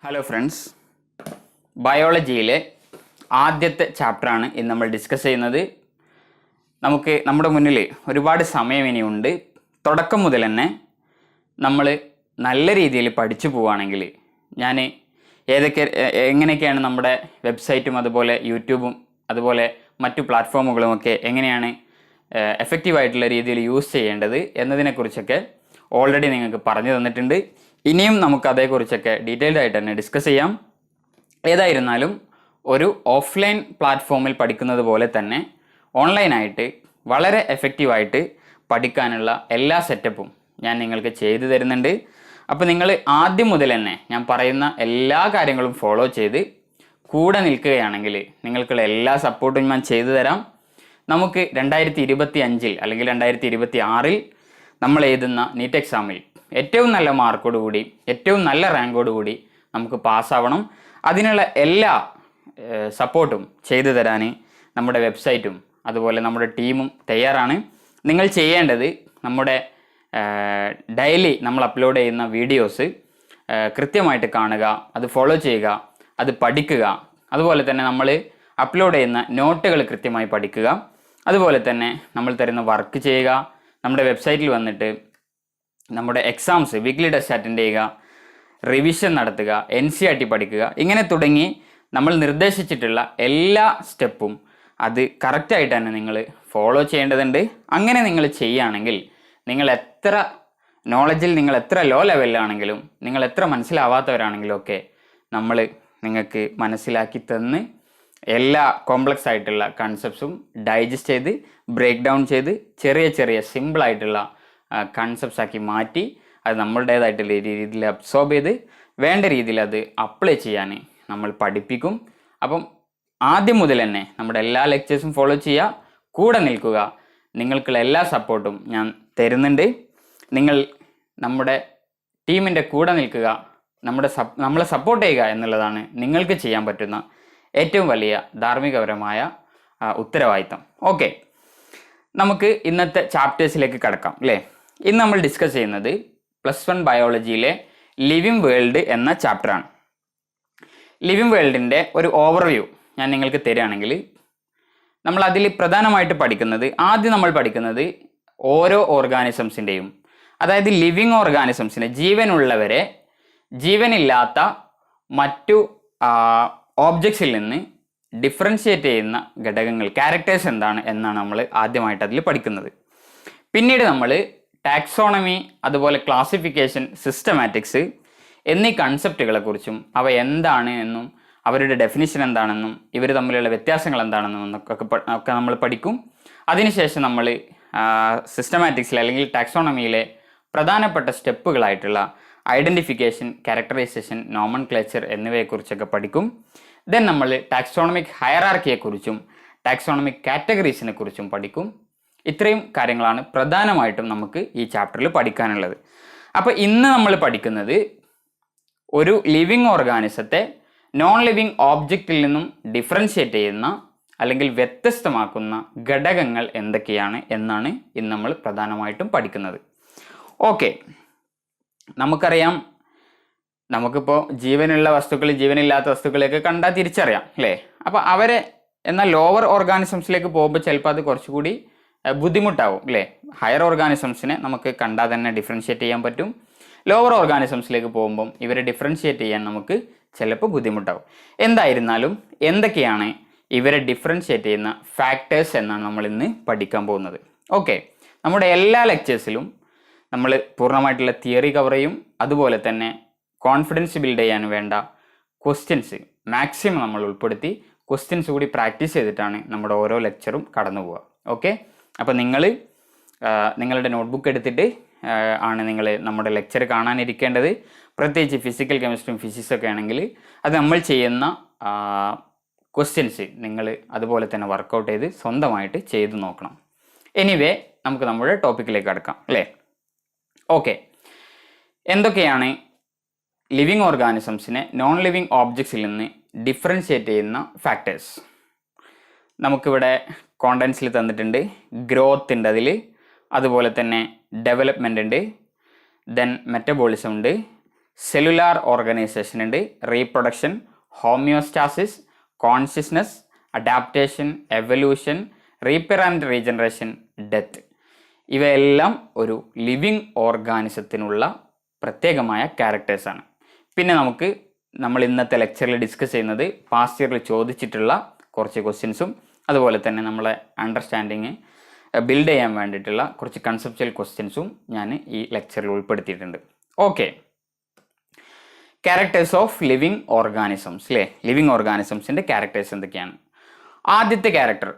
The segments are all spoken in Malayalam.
ഹലോ ഫ്രണ്ട്സ്, ബയോളജിയിലെ ആദ്യത്തെ ചാപ്റ്ററാണ് ഇന്ന് നമ്മൾ ഡിസ്കസ് ചെയ്യുന്നത്. നമ്മുടെ മുന്നിൽ ഒരുപാട് സമയം ഇനിയുണ്ട്. തുടക്കം മുതൽ തന്നെ നമ്മൾ നല്ല രീതിയിൽ പഠിച്ചു പോവുകയാണെങ്കിൽ ഞാൻ എങ്ങനെയൊക്കെയാണ് നമ്മുടെ വെബ്സൈറ്റും അതുപോലെ യൂട്യൂബും അതുപോലെ മറ്റു പ്ലാറ്റ്ഫോമുകളുമൊക്കെ എങ്ങനെയാണ് എഫക്റ്റീവായിട്ടുള്ള രീതിയിൽ യൂസ് ചെയ്യേണ്ടത് എന്നതിനെക്കുറിച്ചൊക്കെ ഓൾറെഡി നിങ്ങൾക്ക് പറഞ്ഞു തന്നിട്ടുണ്ട്. ഇനിയും നമുക്ക് അതേക്കുറിച്ചൊക്കെ ഡീറ്റെയിൽഡ് ആയിട്ട് തന്നെ ഡിസ്കസ് ചെയ്യാം. ഏതായിരുന്നാലും ഒരു ഓഫ്ലൈൻ പ്ലാറ്റ്ഫോമിൽ പഠിക്കുന്നത് പോലെ തന്നെ ഓൺലൈനായിട്ട് വളരെ എഫക്റ്റീവായിട്ട് പഠിക്കാനുള്ള എല്ലാ സെറ്റപ്പും ഞാൻ നിങ്ങൾക്ക് ചെയ്തു തരുന്നുണ്ട്. അപ്പോൾ നിങ്ങൾ ആദ്യം മുതൽ തന്നെ ഞാൻ പറയുന്ന എല്ലാ കാര്യങ്ങളും ഫോളോ ചെയ്ത് കൂടെ നിൽക്കുകയാണെങ്കിൽ നിങ്ങൾക്കുള്ള എല്ലാ സപ്പോർട്ടും ഞാൻ ചെയ്തു തരാം. നമുക്ക് 2025 അല്ലെങ്കിൽ 2026 നമ്മൾ എഴുതുന്ന നീറ്റ് എക്സാമിൽ ഏറ്റവും നല്ല മാർക്കോടുകൂടി ഏറ്റവും നല്ല റാങ്കോടുകൂടി നമുക്ക് പാസ്സാവണം. അതിനുള്ള എല്ലാ സപ്പോർട്ടും ചെയ്തു തരാൻ നമ്മുടെ വെബ്സൈറ്റും അതുപോലെ നമ്മുടെ ടീമും തയ്യാറാണ്. നിങ്ങൾ ചെയ്യേണ്ടത് നമ്മുടെ ഡെയിലി നമ്മൾ അപ്ലോഡ് ചെയ്യുന്ന വീഡിയോസ് കൃത്യമായിട്ട് കാണുക, അത് ഫോളോ ചെയ്യുക, അത് പഠിക്കുക. അതുപോലെ തന്നെ നമ്മൾ അപ്ലോഡ് ചെയ്യുന്ന നോട്ടുകൾ കൃത്യമായി പഠിക്കുക. അതുപോലെ തന്നെ നമ്മൾ തരുന്ന വർക്ക് ചെയ്യുക. നമ്മുടെ വെബ്സൈറ്റിൽ വന്നിട്ട് നമ്മുടെ എക്സാംസ് വീക്ക്ലി ടെസ്റ്റ് അറ്റൻഡ് ചെയ്യുക, റിവിഷൻ നടത്തുക, NCERT പഠിക്കുക. ഇങ്ങനെ തുടങ്ങി നമ്മൾ നിർദ്ദേശിച്ചിട്ടുള്ള എല്ലാ സ്റ്റെപ്പും അത് കറക്റ്റായിട്ട് തന്നെ നിങ്ങൾ ഫോളോ ചെയ്യേണ്ടതുണ്ട്. അങ്ങനെ നിങ്ങൾ ചെയ്യുകയാണെങ്കിൽ നിങ്ങൾ എത്ര നോളജിൽ നിങ്ങൾ എത്ര ലോ ലെവലിലാണെങ്കിലും നിങ്ങൾ എത്ര മനസ്സിലാവാത്തവരാണെങ്കിലും ഒക്കെ നമ്മൾ നിങ്ങൾക്ക് മനസ്സിലാക്കി തന്ന് എല്ലാ കോംപ്ലക്സ് ആയിട്ടുള്ള കൺസെപ്റ്റ്സും ഡൈജസ്റ്റ് ചെയ്ത് ബ്രേക്ക് ഡൗൺ ചെയ്ത് ചെറിയ ചെറിയ സിമ്പിളായിട്ടുള്ള കൺസെപ്റ്റ്സ് ആക്കി മാറ്റി അത് നമ്മളുടേതായിട്ടുള്ള രീതിയിൽ അബ്സോർബ് ചെയ്ത് വേണ്ട രീതിയിൽ അത് അപ്ലൈ ചെയ്യാൻ നമ്മൾ പഠിപ്പിക്കും. അപ്പം ആദ്യം മുതൽ തന്നെ നമ്മുടെ എല്ലാ ലെക്ചേഴ്സും ഫോളോ ചെയ്യുക, കൂടെ നിൽക്കുക. നിങ്ങൾക്കുള്ള എല്ലാ സപ്പോർട്ടും ഞാൻ തരുന്നുണ്ട്. നിങ്ങൾ നമ്മുടെ ടീമിൻ്റെ കൂടെ നിൽക്കുക, നമ്മളെ സപ്പോർട്ട് ചെയ്യുക എന്നുള്ളതാണ് നിങ്ങൾക്ക് ചെയ്യാൻ പറ്റുന്ന ഏറ്റവും വലിയ ധാർമ്മികപരമായ ഉത്തരവാദിത്തം. ഓക്കെ, നമുക്ക് ഇന്നത്തെ ചാപ്റ്റേഴ്സിലേക്ക് കടക്കാം അല്ലേ. ഇന്ന് നമ്മൾ ഡിസ്കസ് ചെയ്യുന്നത് +1 ബയോളജിയിലെ ലിവിങ് വേൾഡ് എന്ന ചാപ്റ്ററാണ്. ലിവിങ് വേൾഡിൻ്റെ ഒരു ഓവർവ്യൂ ഞാൻ നിങ്ങൾക്ക് തരികയാണെങ്കിൽ നമ്മൾ അതിൽ പ്രധാനമായിട്ട് ആദ്യം നമ്മൾ പഠിക്കുന്നത് ഓരോ ഓർഗാനിസംസിൻ്റെയും, അതായത് ലിവിങ് ഓർഗാനിസംസിനെ, ജീവനുള്ളവരെ ജീവനില്ലാത്ത മറ്റു ഓബ്ജക്ട്സിൽ നിന്ന് ഡിഫറൻഷിയേറ്റ് ചെയ്യുന്ന ഘടകങ്ങൾ, ക്യാരക്ടേഴ്സ് എന്താണ് എന്നാണ് നമ്മൾ ആദ്യമായിട്ട് അതിൽ പഠിക്കുന്നത്. പിന്നീട് നമ്മൾ ടാക്സോണമി, അതുപോലെ ക്ലാസിഫിക്കേഷൻ, സിസ്റ്റമാറ്റിക്സ് എന്നീ കൺസെപ്റ്റുകളെക്കുറിച്ചും അവ എന്താണ് എന്നും അവരുടെ ഡെഫിനിഷൻ എന്താണെന്നും ഇവർ തമ്മിലുള്ള വ്യത്യാസങ്ങൾ എന്താണെന്നും ഒക്കെ നമ്മൾ പഠിക്കും. അതിനുശേഷം നമ്മൾ സിസ്റ്റമാറ്റിക്സിൽ അല്ലെങ്കിൽ ടാക്സോണമിയിലെ പ്രധാനപ്പെട്ട സ്റ്റെപ്പുകളായിട്ടുള്ള ഐഡൻറ്റിഫിക്കേഷൻ, ക്യാരക്ടറൈസേഷൻ, നോമൻക്ലേച്ചർ എന്നിവയെക്കുറിച്ചൊക്കെ പഠിക്കും. ദെൻ നമ്മൾ ടാക്സോണമിക് ഹയറാർക്കിയെക്കുറിച്ചും ടാക്സോണമിക് കാറ്റഗറീസിനെ കുറിച്ചും പഠിക്കും. ഇത്രയും കാര്യങ്ങളാണ് പ്രധാനമായിട്ടും നമുക്ക് ഈ ചാപ്റ്ററിൽ പഠിക്കാനുള്ളത്. അപ്പോൾ ഇന്ന് നമ്മൾ പഠിക്കുന്നത് ഒരു ലിവിങ് ഓർഗാനിസത്തെ നോൺ ലിവിങ് ഓബ്ജക്റ്റിൽ നിന്നും ഡിഫറൻഷിയേറ്റ് ചെയ്യുന്ന അല്ലെങ്കിൽ വ്യത്യസ്തമാക്കുന്ന ഘടകങ്ങൾ എന്തൊക്കെയാണ് എന്നാണ് ഇന്ന് നമ്മൾ പ്രധാനമായിട്ടും പഠിക്കുന്നത്. ഓക്കെ, നമുക്കറിയാം, നമുക്കിപ്പോൾ ജീവനുള്ള വസ്തുക്കൾ ജീവനില്ലാത്ത വസ്തുക്കളെയൊക്കെ കണ്ടാൽ തിരിച്ചറിയാം അല്ലേ. അപ്പോൾ അവരെ എന്നാൽ ലോവർ ഓർഗാനിസംസിലേക്ക് പോകുമ്പോൾ ചിലപ്പോൾ അത് കുറച്ചുകൂടി ബുദ്ധിമുട്ടാവും അല്ലേ. ഹയർ ഓർഗാനിസംസിനെ നമുക്ക് കണ്ടാൽ തന്നെ ഡിഫറൻഷിയേറ്റ് ചെയ്യാൻ പറ്റും. ലോവർ ഓർഗാനിസംസിലേക്ക് പോകുമ്പം ഇവരെ ഡിഫറൻഷിയേറ്റ് ചെയ്യാൻ നമുക്ക് ചിലപ്പോൾ ബുദ്ധിമുട്ടാവും. എന്തായിരുന്നാലും എന്തൊക്കെയാണ് ഇവരെ ഡിഫറൻഷിയേറ്റ് ചെയ്യുന്ന ഫാക്ടേഴ്സ് എന്നാണ് നമ്മൾ ഇന്ന് പഠിക്കാൻ പോകുന്നത്. ഓക്കെ, നമ്മുടെ എല്ലാ ലെക്ചേഴ്സിലും നമ്മൾ പൂർണ്ണമായിട്ടുള്ള തിയറി കവർ ചെയ്യും. അതുപോലെ തന്നെ കോൺഫിഡൻസ് ബിൽഡ് ചെയ്യാൻ വേണ്ട ക്വസ്റ്റ്യൻസ് മാക്സിമം നമ്മൾ ഉൾപ്പെടുത്തി ക്വസ്റ്റ്യൻസ് കൂടി പ്രാക്ടീസ് ചെയ്തിട്ടാണ് നമ്മുടെ ഓരോ ലെക്ചറും കടന്നു പോവുക. ഓക്കെ, അപ്പോൾ നിങ്ങളുടെ നോട്ട്ബുക്ക് എടുത്തിട്ട് ആണ് നിങ്ങൾ നമ്മുടെ ലെക്ചർ കാണാനിരിക്കേണ്ടത്. പ്രത്യേകിച്ച് ഫിസിക്കൽ കെമിസ്ട്രിയും ഫിസിക്സൊക്കെ ആണെങ്കിൽ അത് നമ്മൾ ചെയ്യുന്ന ക്വസ്റ്റ്യൻസ് നിങ്ങൾ അതുപോലെ തന്നെ വർക്കൗട്ട് ചെയ്ത് സ്വന്തമായിട്ട് ചെയ്ത് നോക്കണം. എനിവേ, നമുക്ക് നമ്മുടെ ടോപ്പിക്കിലേക്ക് കടക്കാം അല്ലേ. ഓക്കെ, എന്തൊക്കെയാണ് ലിവിങ് ഓർഗാനിസംസിനെ നോൺ ലിവിങ് ഓബ്ജക്ട്സിൽ നിന്ന് ഡിഫറൻഷിയേറ്റ് ചെയ്യുന്ന ഫാക്ടേഴ്സ്? നമുക്കിവിടെ കോണ്ടൻസിൽ തന്നിട്ടുണ്ട്. ഗ്രോത്ത് ഉണ്ട് അതിൽ, അതുപോലെ തന്നെ ഡെവലപ്മെൻ്റ് ഉണ്ട്, ദെൻ മെറ്റബോളിസം ഉണ്ട്, സെല്ലുലാർ ഓർഗനൈസേഷൻ ഉണ്ട്, reproduction, homeostasis, consciousness, adaptation, evolution, repair and regeneration, death. ഇവയെല്ലാം ഒരു ലിവിങ് ഓർഗാനിസത്തിനുള്ള പ്രത്യേകമായ ക്യാരക്ടേഴ്സാണ്. പിന്നെ നമ്മൾ ഇന്നത്തെ ലെക്ചറിൽ ഡിസ്കസ് ചെയ്യുന്നത് പാസ്റ്റ് ഇയറിൽ ചോദിച്ചിട്ടുള്ള കുറച്ച് ക്വസ്റ്റ്യൻസും അതുപോലെ തന്നെ നമ്മളെ അണ്ടർസ്റ്റാൻഡിങ് ബിൽഡ് ചെയ്യാൻ വേണ്ടിയിട്ടുള്ള കുറച്ച് കൺസെപ്ച്വൽ ക്വസ്റ്റ്യൻസും ഞാൻ ഈ ലെക്ചറിൽ ഉൾപ്പെടുത്തിയിട്ടുണ്ട്. Okay, characters of living organisms അല്ലേ? ലിവിങ് ഓർഗാനിസംസിൻ്റെ ക്യാരക്ടേഴ്സ് എന്തൊക്കെയാണ്? ആദ്യത്തെ ക്യാരക്ടർ,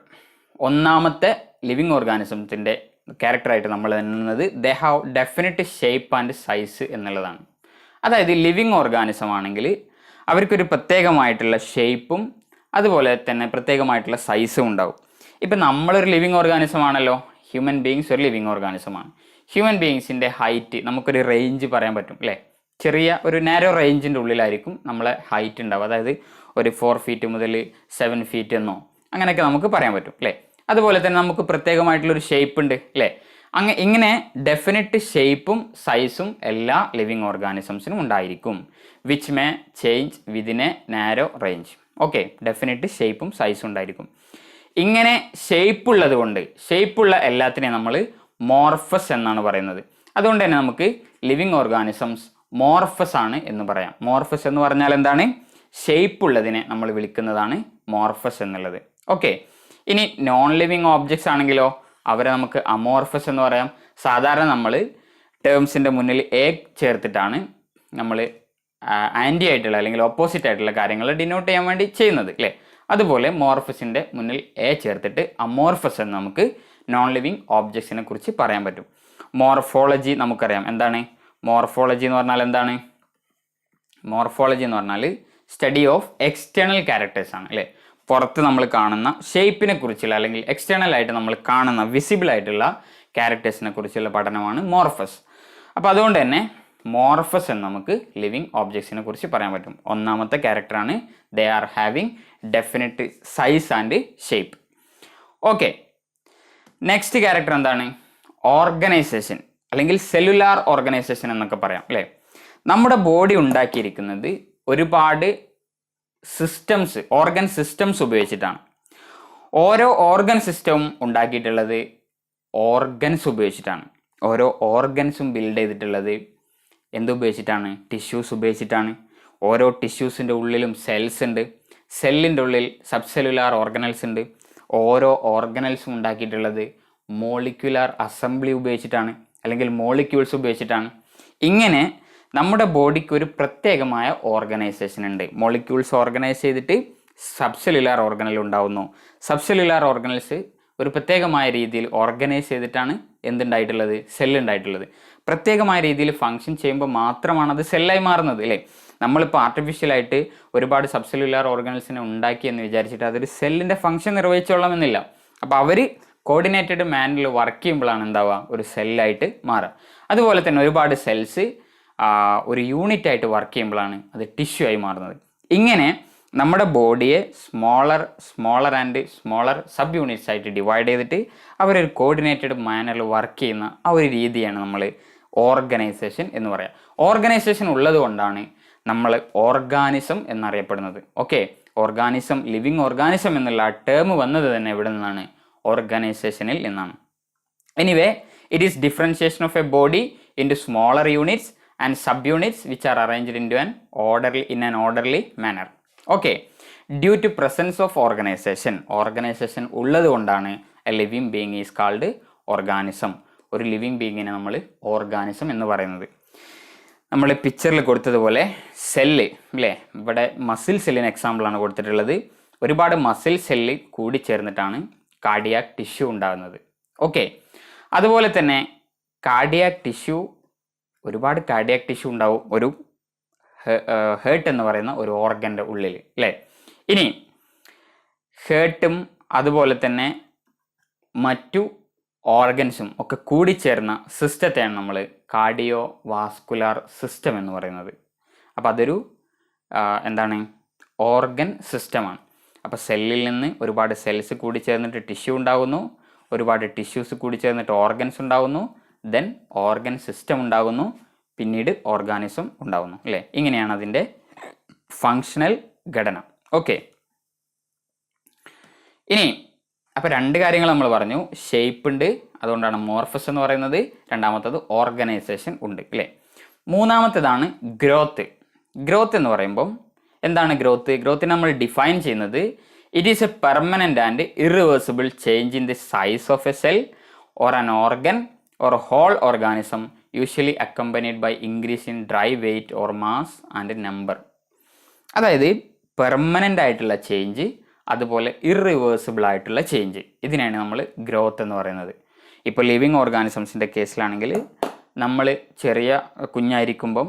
ഒന്നാമത്തെ ലിവിങ് ഓർഗാനിസത്തിൻ്റെ ക്യാരക്ടറായിട്ട് നമ്മൾ എണ്ണുന്നത് they have definite shape and size എന്നുള്ളതാണ്. അതായത് ലിവിങ് ഓർഗാനിസം ആണെങ്കിൽ അവർക്കൊരു പ്രത്യേകമായിട്ടുള്ള ഷേപ്പും അതുപോലെ തന്നെ പ്രത്യേകമായിട്ടുള്ള സൈസും ഉണ്ടാവും. ഇപ്പം നമ്മളൊരു ലിവിങ് ഓർഗാനിസം ആണല്ലോ, ഹ്യൂമൻ ബീയിങ്സ് ഒരു ലിവിങ് ഓർഗാനിസമാണ്. ഹ്യൂമൻ ബീയിങ്സിൻ്റെ ഹൈറ്റ് നമുക്കൊരു റേഞ്ച് പറയാൻ പറ്റും അല്ലേ? ചെറിയ ഒരു നാരോ റേഞ്ചിൻ്റെ ഉള്ളിലായിരിക്കും നമ്മളെ ഹൈറ്റ് ഉണ്ടാവുക. അതായത് ഒരു 4 ഫീറ്റ് മുതൽ 7 ഫീറ്റ് എന്നോ അങ്ങനെയൊക്കെ നമുക്ക് പറയാൻ പറ്റും അല്ലേ? അതുപോലെ തന്നെ നമുക്ക് പ്രത്യേകമായിട്ടുള്ളൊരു ഷേപ്പ് ഉണ്ട് അല്ലേ? ഇങ്ങനെ ഡെഫിനിറ്റ് ഷേപ്പും സൈസും എല്ലാ ലിവിങ് ഓർഗാനിസംസിനും ഉണ്ടായിരിക്കും. Which may change within a narrow range. Okay, definite ഷേപ്പും സൈസും ഉണ്ടായിരിക്കും. ഇങ്ങനെ ഷേപ്പുള്ളത് കൊണ്ട്, ഷേപ്പുള്ള എല്ലാത്തിനെയും നമ്മൾ മോർഫസ് എന്നാണ് പറയുന്നത്. അതുകൊണ്ട് തന്നെ നമുക്ക് ലിവിങ് ഓർഗാനിസംസ് മോർഫസ് ആണ് എന്ന് പറയാം. മോർഫസ് എന്ന് പറഞ്ഞാൽ എന്താണ്? ഷേപ്പുള്ളതിനെ നമ്മൾ വിളിക്കുന്നതാണ് മോർഫസ് എന്നുള്ളത്. ഓക്കെ, ഇനി നോൺ ലിവിങ് ഓബ്ജക്ട്സ് ആണെങ്കിലോ അവരെ നമുക്ക് അമോർഫസ് എന്ന് പറയാം. സാധാരണ നമ്മൾ ടേംസിൻ്റെ മുന്നിൽ എ ചേർത്തിട്ടാണ് നമ്മൾ ആൻറ്റി ആയിട്ടുള്ള അല്ലെങ്കിൽ ഓപ്പോസിറ്റ് ആയിട്ടുള്ള കാര്യങ്ങൾ ഡിനോട്ട് ചെയ്യാൻ വേണ്ടി ചെയ്യുന്നത് അല്ലേ? അതുപോലെ മോർഫസിൻ്റെ മുന്നിൽ എ ചേർത്തിട്ട് അമോർഫസ് എന്ന് നമുക്ക് നോൺ ലിവിങ് ഓബ്ജക്ട്സിനെ കുറിച്ച് പറയാൻ പറ്റും. മോർഫോളജി നമുക്കറിയാം. എന്താണ് മോർഫോളജി എന്ന് പറഞ്ഞാൽ? എന്താണ് മോർഫോളജി എന്ന് പറഞ്ഞാൽ സ്റ്റഡി ഓഫ് എക്സ്റ്റേണൽ ക്യാരക്ടേഴ്സ് ആണ് അല്ലേ? പുറത്ത് നമ്മൾ കാണുന്ന ഷേപ്പിനെ കുറിച്ചുള്ള അല്ലെങ്കിൽ എക്സ്റ്റേണൽ ആയിട്ട് നമ്മൾ കാണുന്ന വിസിബിൾ ആയിട്ടുള്ള ക്യാരക്ടേഴ്സിനെ കുറിച്ചുള്ള പഠനമാണ് മോർഫസ്. അപ്പോൾ അതുകൊണ്ട് തന്നെ മോർഫസ് എന്ന് നമുക്ക് ലിവിങ് ഓബ്ജക്ട്സിനെ കുറിച്ച് പറയാൻ പറ്റും. ഒന്നാമത്തെ ക്യാരക്ടറാണ് they are having definite size and shape. Okay, next character എന്താണ്? ഓർഗനൈസേഷൻ അല്ലെങ്കിൽ സെല്ലുലാർ ഓർഗനൈസേഷൻ എന്നൊക്കെ പറയാം അല്ലേ? നമ്മുടെ ബോഡി ഉണ്ടാക്കിയിരിക്കുന്നത് ഒരുപാട് സിസ്റ്റംസ്, ഓർഗൻ സിസ്റ്റംസ് ഉപയോഗിച്ചിട്ടാണ്. ഓരോ ഓർഗൻ സിസ്റ്റവും ഉണ്ടാക്കിയിട്ടുള്ളത് ഓർഗൻസ് ഉപയോഗിച്ചിട്ടാണ്. ഓരോ ഓർഗൻസും ബിൽഡ് ചെയ്തിട്ടുള്ളത് എന്തുപയോഗിച്ചിട്ടാണ്? ടിഷ്യൂസ് ഉപയോഗിച്ചിട്ടാണ്. ഓരോ ടിഷ്യൂസിൻ്റെ ഉള്ളിലും സെൽസ് ഉണ്ട്. സെല്ലിൻ്റെ ഉള്ളിൽ സബ് സെല്ലുലാർ ഓർഗനൽസ് ഉണ്ട്. ഓരോ ഓർഗനൽസും ഉണ്ടാക്കിയിട്ടുള്ളത് മോളിക്യുലാർ അസംബ്ലി ഉപയോഗിച്ചിട്ടാണ് അല്ലെങ്കിൽ മോളിക്യൂൾസ് ഉപയോഗിച്ചിട്ടാണ്. ഇങ്ങനെ നമ്മുടെ ബോഡിക്ക് ഒരു പ്രത്യേകമായ ഓർഗനൈസേഷൻ ഉണ്ട്. മോളിക്യൂൾസ് ഓർഗനൈസ് ചെയ്തിട്ട് സബ് സെല്ലുലാർ ഓർഗനൽ ഉണ്ടാവുന്നു. സബ് സെല്ലുലാർ ഓർഗനൽസ് ഒരു പ്രത്യേകമായ രീതിയിൽ ഓർഗനൈസ് ചെയ്തിട്ടാണ് എന്തുണ്ടായിട്ടുള്ളത്? സെല്ലുണ്ടായിട്ടുള്ളത്. പ്രത്യേകമായ രീതിയിൽ ഫങ്ഷൻ ചെയ്യുമ്പോൾ മാത്രമാണ് അത് സെല്ലായി മാറുന്നത് അല്ലേ? നമ്മളിപ്പോൾ ആർട്ടിഫിഷ്യലായിട്ട് ഒരുപാട് സബ് സെല്ലുലാർ ഓർഗനൽസിനെ ഉണ്ടാക്കി എന്ന് വിചാരിച്ചിട്ട് അതൊരു സെല്ലിൻ്റെ ഫങ്ഷൻ നിർവഹിച്ചോളണമെന്നില്ല. അപ്പോൾ അവർ കോർഡിനേറ്റഡ് മാനറിൽ വർക്ക് ചെയ്യുമ്പോഴാണ് എന്താവുക? ഒരു സെല്ലായിട്ട് മാറുക. അതുപോലെ തന്നെ ഒരുപാട് സെൽസ് ഒരു യൂണിറ്റ് ആയിട്ട് വർക്ക് ചെയ്യുമ്പോഴാണ് അത് ടിഷ്യൂ ആയി മാറുന്നത്. ഇങ്ങനെ നമ്മുടെ ബോഡിയെ smaller and smaller sub units ആയിട്ട് ഡിവൈഡ് ചെയ്തിട്ട് അവരൊരു കോർഡിനേറ്റഡ് മാനറിൽ വർക്ക് ചെയ്യുന്ന ആ ഒരു രീതിയാണ് നമ്മൾ ഓർഗനൈസേഷൻ എന്ന് പറയാം. ഓർഗനൈസേഷൻ ഉള്ളത് കൊണ്ടാണ് നമ്മൾ ഓർഗാനിസം എന്നറിയപ്പെടുന്നത്. ഓക്കെ, ഓർഗാനിസം, ലിവിങ് ഓർഗാനിസം എന്നുള്ള ടേം വന്നത് തന്നെ എവിടെ നിന്നാണ്? ഓർഗനൈസേഷനിൽ നിന്നാണ്. Anyway, it is differentiation of A body into smaller units and subunits which are arranged into an orderly manner. Okay, due to presence of organization ഉള്ളത് കൊണ്ടാണ് A living being is called organism. ഒരു ലിവിങ് ബീയിങ്ങിനെ നമ്മൾ ഓർഗാനിസം എന്ന് പറയുന്നത്. നമ്മൾ പിക്ചറിൽ കൊടുത്തതുപോലെ സെല്ല് അല്ലേ? ഇവിടെ മസിൽ സെല്ലിന് എക്സാമ്പിളാണ് കൊടുത്തിട്ടുള്ളത്. ഒരുപാട് മസിൽ സെല്ല് കൂടിച്ചേർന്നിട്ടാണ് കാർഡിയാക് ടിഷ്യൂ ഉണ്ടാകുന്നത്. ഓക്കെ, അതുപോലെ തന്നെ കാർഡിയാക് ടിഷ്യൂ, ഒരുപാട് കാർഡിയാക് ടിഷ്യൂ ഉണ്ടാവും ഒരു ഹേർട്ട് എന്ന് പറയുന്ന ഒരു ഓർഗൻ്റെ ഉള്ളിൽ അല്ലേ? ഇനി ഹേർട്ടും അതുപോലെ തന്നെ മറ്റു ഓർഗൻസും ഒക്കെ കൂടിച്ചേർന്ന സിസ്റ്റത്തെയാണ് നമ്മൾ കാർഡിയോ വാസ്കുലാർ സിസ്റ്റം എന്ന് പറയുന്നത്. അപ്പോൾ അതൊരു എന്താണ്? ഓർഗൻ സിസ്റ്റമാണ്. അപ്പോൾ സെല്ലിൽ നിന്ന് ഒരുപാട് സെൽസ് കൂടിച്ചേർന്നിട്ട് ടിഷ്യൂ ഉണ്ടാകുന്നു, ഒരുപാട് ടിഷ്യൂസ് കൂടിച്ചേർന്നിട്ട് ഓർഗൻസ് ഉണ്ടാകുന്നു, ദെൻ ഓർഗൻ സിസ്റ്റം ഉണ്ടാകുന്നു, പിന്നീട് ഓർഗാനിസം ഉണ്ടാവുന്നു അല്ലേ. ഇങ്ങനെയാണ് അതിൻ്റെ ഫങ്ഷണൽ ഘടന. ഓക്കെ, ഇനി അപ്പോൾ 2 കാര്യങ്ങൾ നമ്മൾ പറഞ്ഞു. ഷേപ്പ് ഉണ്ട്, അതുകൊണ്ടാണ് മോർഫസ് എന്ന് പറയുന്നത്. രണ്ടാമത്തത് ഓർഗനൈസേഷൻ ഉണ്ട് അല്ലേ. മൂന്നാമത്തേതാണ് ഗ്രോത്ത്. ഗ്രോത്ത് എന്ന് പറയുമ്പം എന്താണ് ഗ്രോത്ത്? ഗ്രോത്തിനെ നമ്മൾ ഡിഫൈൻ ചെയ്യുന്നത് it is a permanent and irreversible change in the size of a cell or an organ or whole organism usually accompanied by increase in dry weight or mass and number. അതായത് പെർമനൻ്റ് ആയിട്ടുള്ള ചേഞ്ച്, അതുപോലെ ഇറിവേഴ്സിബിൾ ആയിട്ടുള്ള ചേഞ്ച്, ഇതിനെയാണ് നമ്മൾ ഗ്രോത്ത് എന്ന് പറയുന്നത്. ഇപ്പോൾ ലിവിങ് ഓർഗാനിസംസിൻ്റെ കേസിലാണെങ്കിൽ നമ്മൾ ചെറിയ കുഞ്ഞായിരിക്കുമ്പം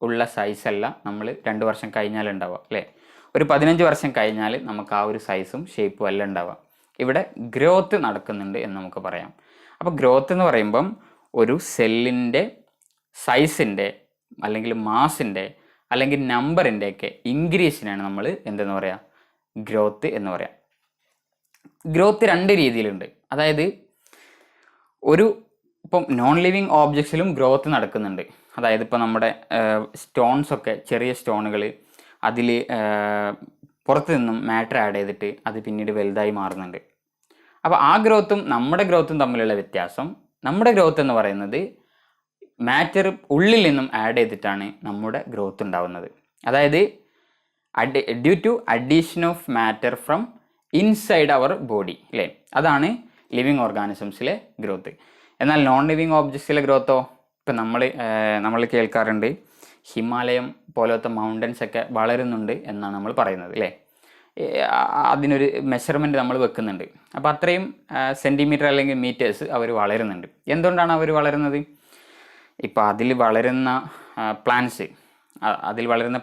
ഉള്ള സൈസല്ല നമ്മൾ 2 വർഷം കഴിഞ്ഞാൽ ഉണ്ടാവുക അല്ലേ. ഒരു 15 വർഷം കഴിഞ്ഞാൽ നമുക്ക് ആ ഒരു സൈസും ഷേപ്പും അല്ല ഉണ്ടാവുക. ഇവിടെ ഗ്രോത്ത് നടക്കുന്നുണ്ട് എന്ന് നമുക്ക് പറയാം. അപ്പോൾ ഗ്രോത്ത് എന്ന് പറയുമ്പം ഒരു സെല്ലിൻ്റെ സൈസിൻ്റെ അല്ലെങ്കിൽ മാസിൻ്റെ അല്ലെങ്കിൽ നമ്പറിൻ്റെ ഒക്കെ ഇൻക്രീസിനാണ് നമ്മൾ എന്തെന്ന് പറയുക, ഗ്രോത്ത് എന്ന് പറയാം. ഗ്രോത്ത് 2 രീതിയിലുണ്ട്. അതായത് ഇപ്പം നോൺ ലിവിങ് ഓബ്ജക്ട്സിലും ഗ്രോത്ത് നടക്കുന്നുണ്ട്. അതായത് ഇപ്പോൾ നമ്മുടെ സ്റ്റോൺസൊക്കെ, ചെറിയ സ്റ്റോണുകൾ, അതിൽ പുറത്ത് നിന്നും മാറ്റർ ആഡ് ചെയ്തിട്ട് അത് പിന്നീട് വലുതായി മാറുന്നുണ്ട്. അപ്പോൾ ആ ഗ്രോത്തും നമ്മുടെ ഗ്രോത്തും തമ്മിലുള്ള വ്യത്യാസം, നമ്മുടെ ഗ്രോത്ത് എന്ന് പറയുന്നത് മാറ്റർ ഉള്ളിൽ നിന്നും ആഡ് ചെയ്തിട്ടാണ് നമ്മുടെ ഗ്രോത്ത് ഉണ്ടാവുന്നത്. അതായത് due to addition of matter from inside our body അല്ലേ. അതാണ് ലിവിങ് ഓർഗാനിസംസിലെ ഗ്രോത്ത്. എന്നാൽ നോൺ ലിവിങ് ഓബ്ജക്ട്സിലെ ഗ്രോത്തോ, ഇപ്പം നമ്മൾ കേൾക്കാറുണ്ട് ഹിമാലയം പോലത്തെ മൗണ്ടൻസ് ഒക്കെ വളരുന്നുണ്ട് എന്നാണ് നമ്മൾ പറയുന്നത് അല്ലേ. അതിനൊരു മെഷർമെൻറ്റ് നമ്മൾ വെക്കുന്നുണ്ട്. അപ്പോൾ അത്രയും സെൻറ്റിമീറ്റർ അല്ലെങ്കിൽ മീറ്റേഴ്സ് അവർ വളരുന്നുണ്ട്. എന്തുകൊണ്ടാണ് അവർ വളരുന്നത്? ഇപ്പോൾ അതിൽ വളരുന്ന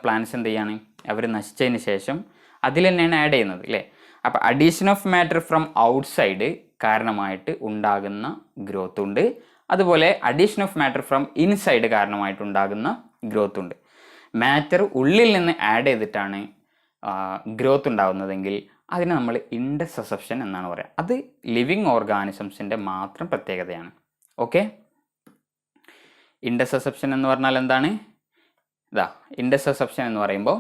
പ്ലാന്റ്സ് എന്ത് ചെയ്യാണ്, അവർ നശിച്ചതിന് ശേഷം അതിൽ തന്നെയാണ് ആഡ് ചെയ്യുന്നത് അല്ലേ. അപ്പോൾ addition of matter from outside കാരണമായിട്ട് ഉണ്ടാകുന്ന ഗ്രോത്ത് ഉണ്ട്, അതുപോലെ addition of matter from inside കാരണമായിട്ടുണ്ടാകുന്ന ഗ്രോത്ത് ഉണ്ട്. മാറ്റർ ഉള്ളിൽ നിന്ന് ആഡ് ചെയ്തിട്ടാണ് ഗ്രോത്ത് ഉണ്ടാകുന്നതെങ്കിൽ അതിനെ നമ്മൾ ഇൻഡസസെപ്ഷൻ എന്നാണ് പറയുക. അത് ലിവിങ് ഓർഗാനിസംസിൻ്റെ മാത്രം പ്രത്യേകതയാണ്. ഓക്കെ, ഇൻഡസസെപ്ഷൻ എന്ന് പറഞ്ഞാൽ എന്താണ്? ഇൻഡസസെപ്ഷൻ എന്ന് പറയുമ്പോൾ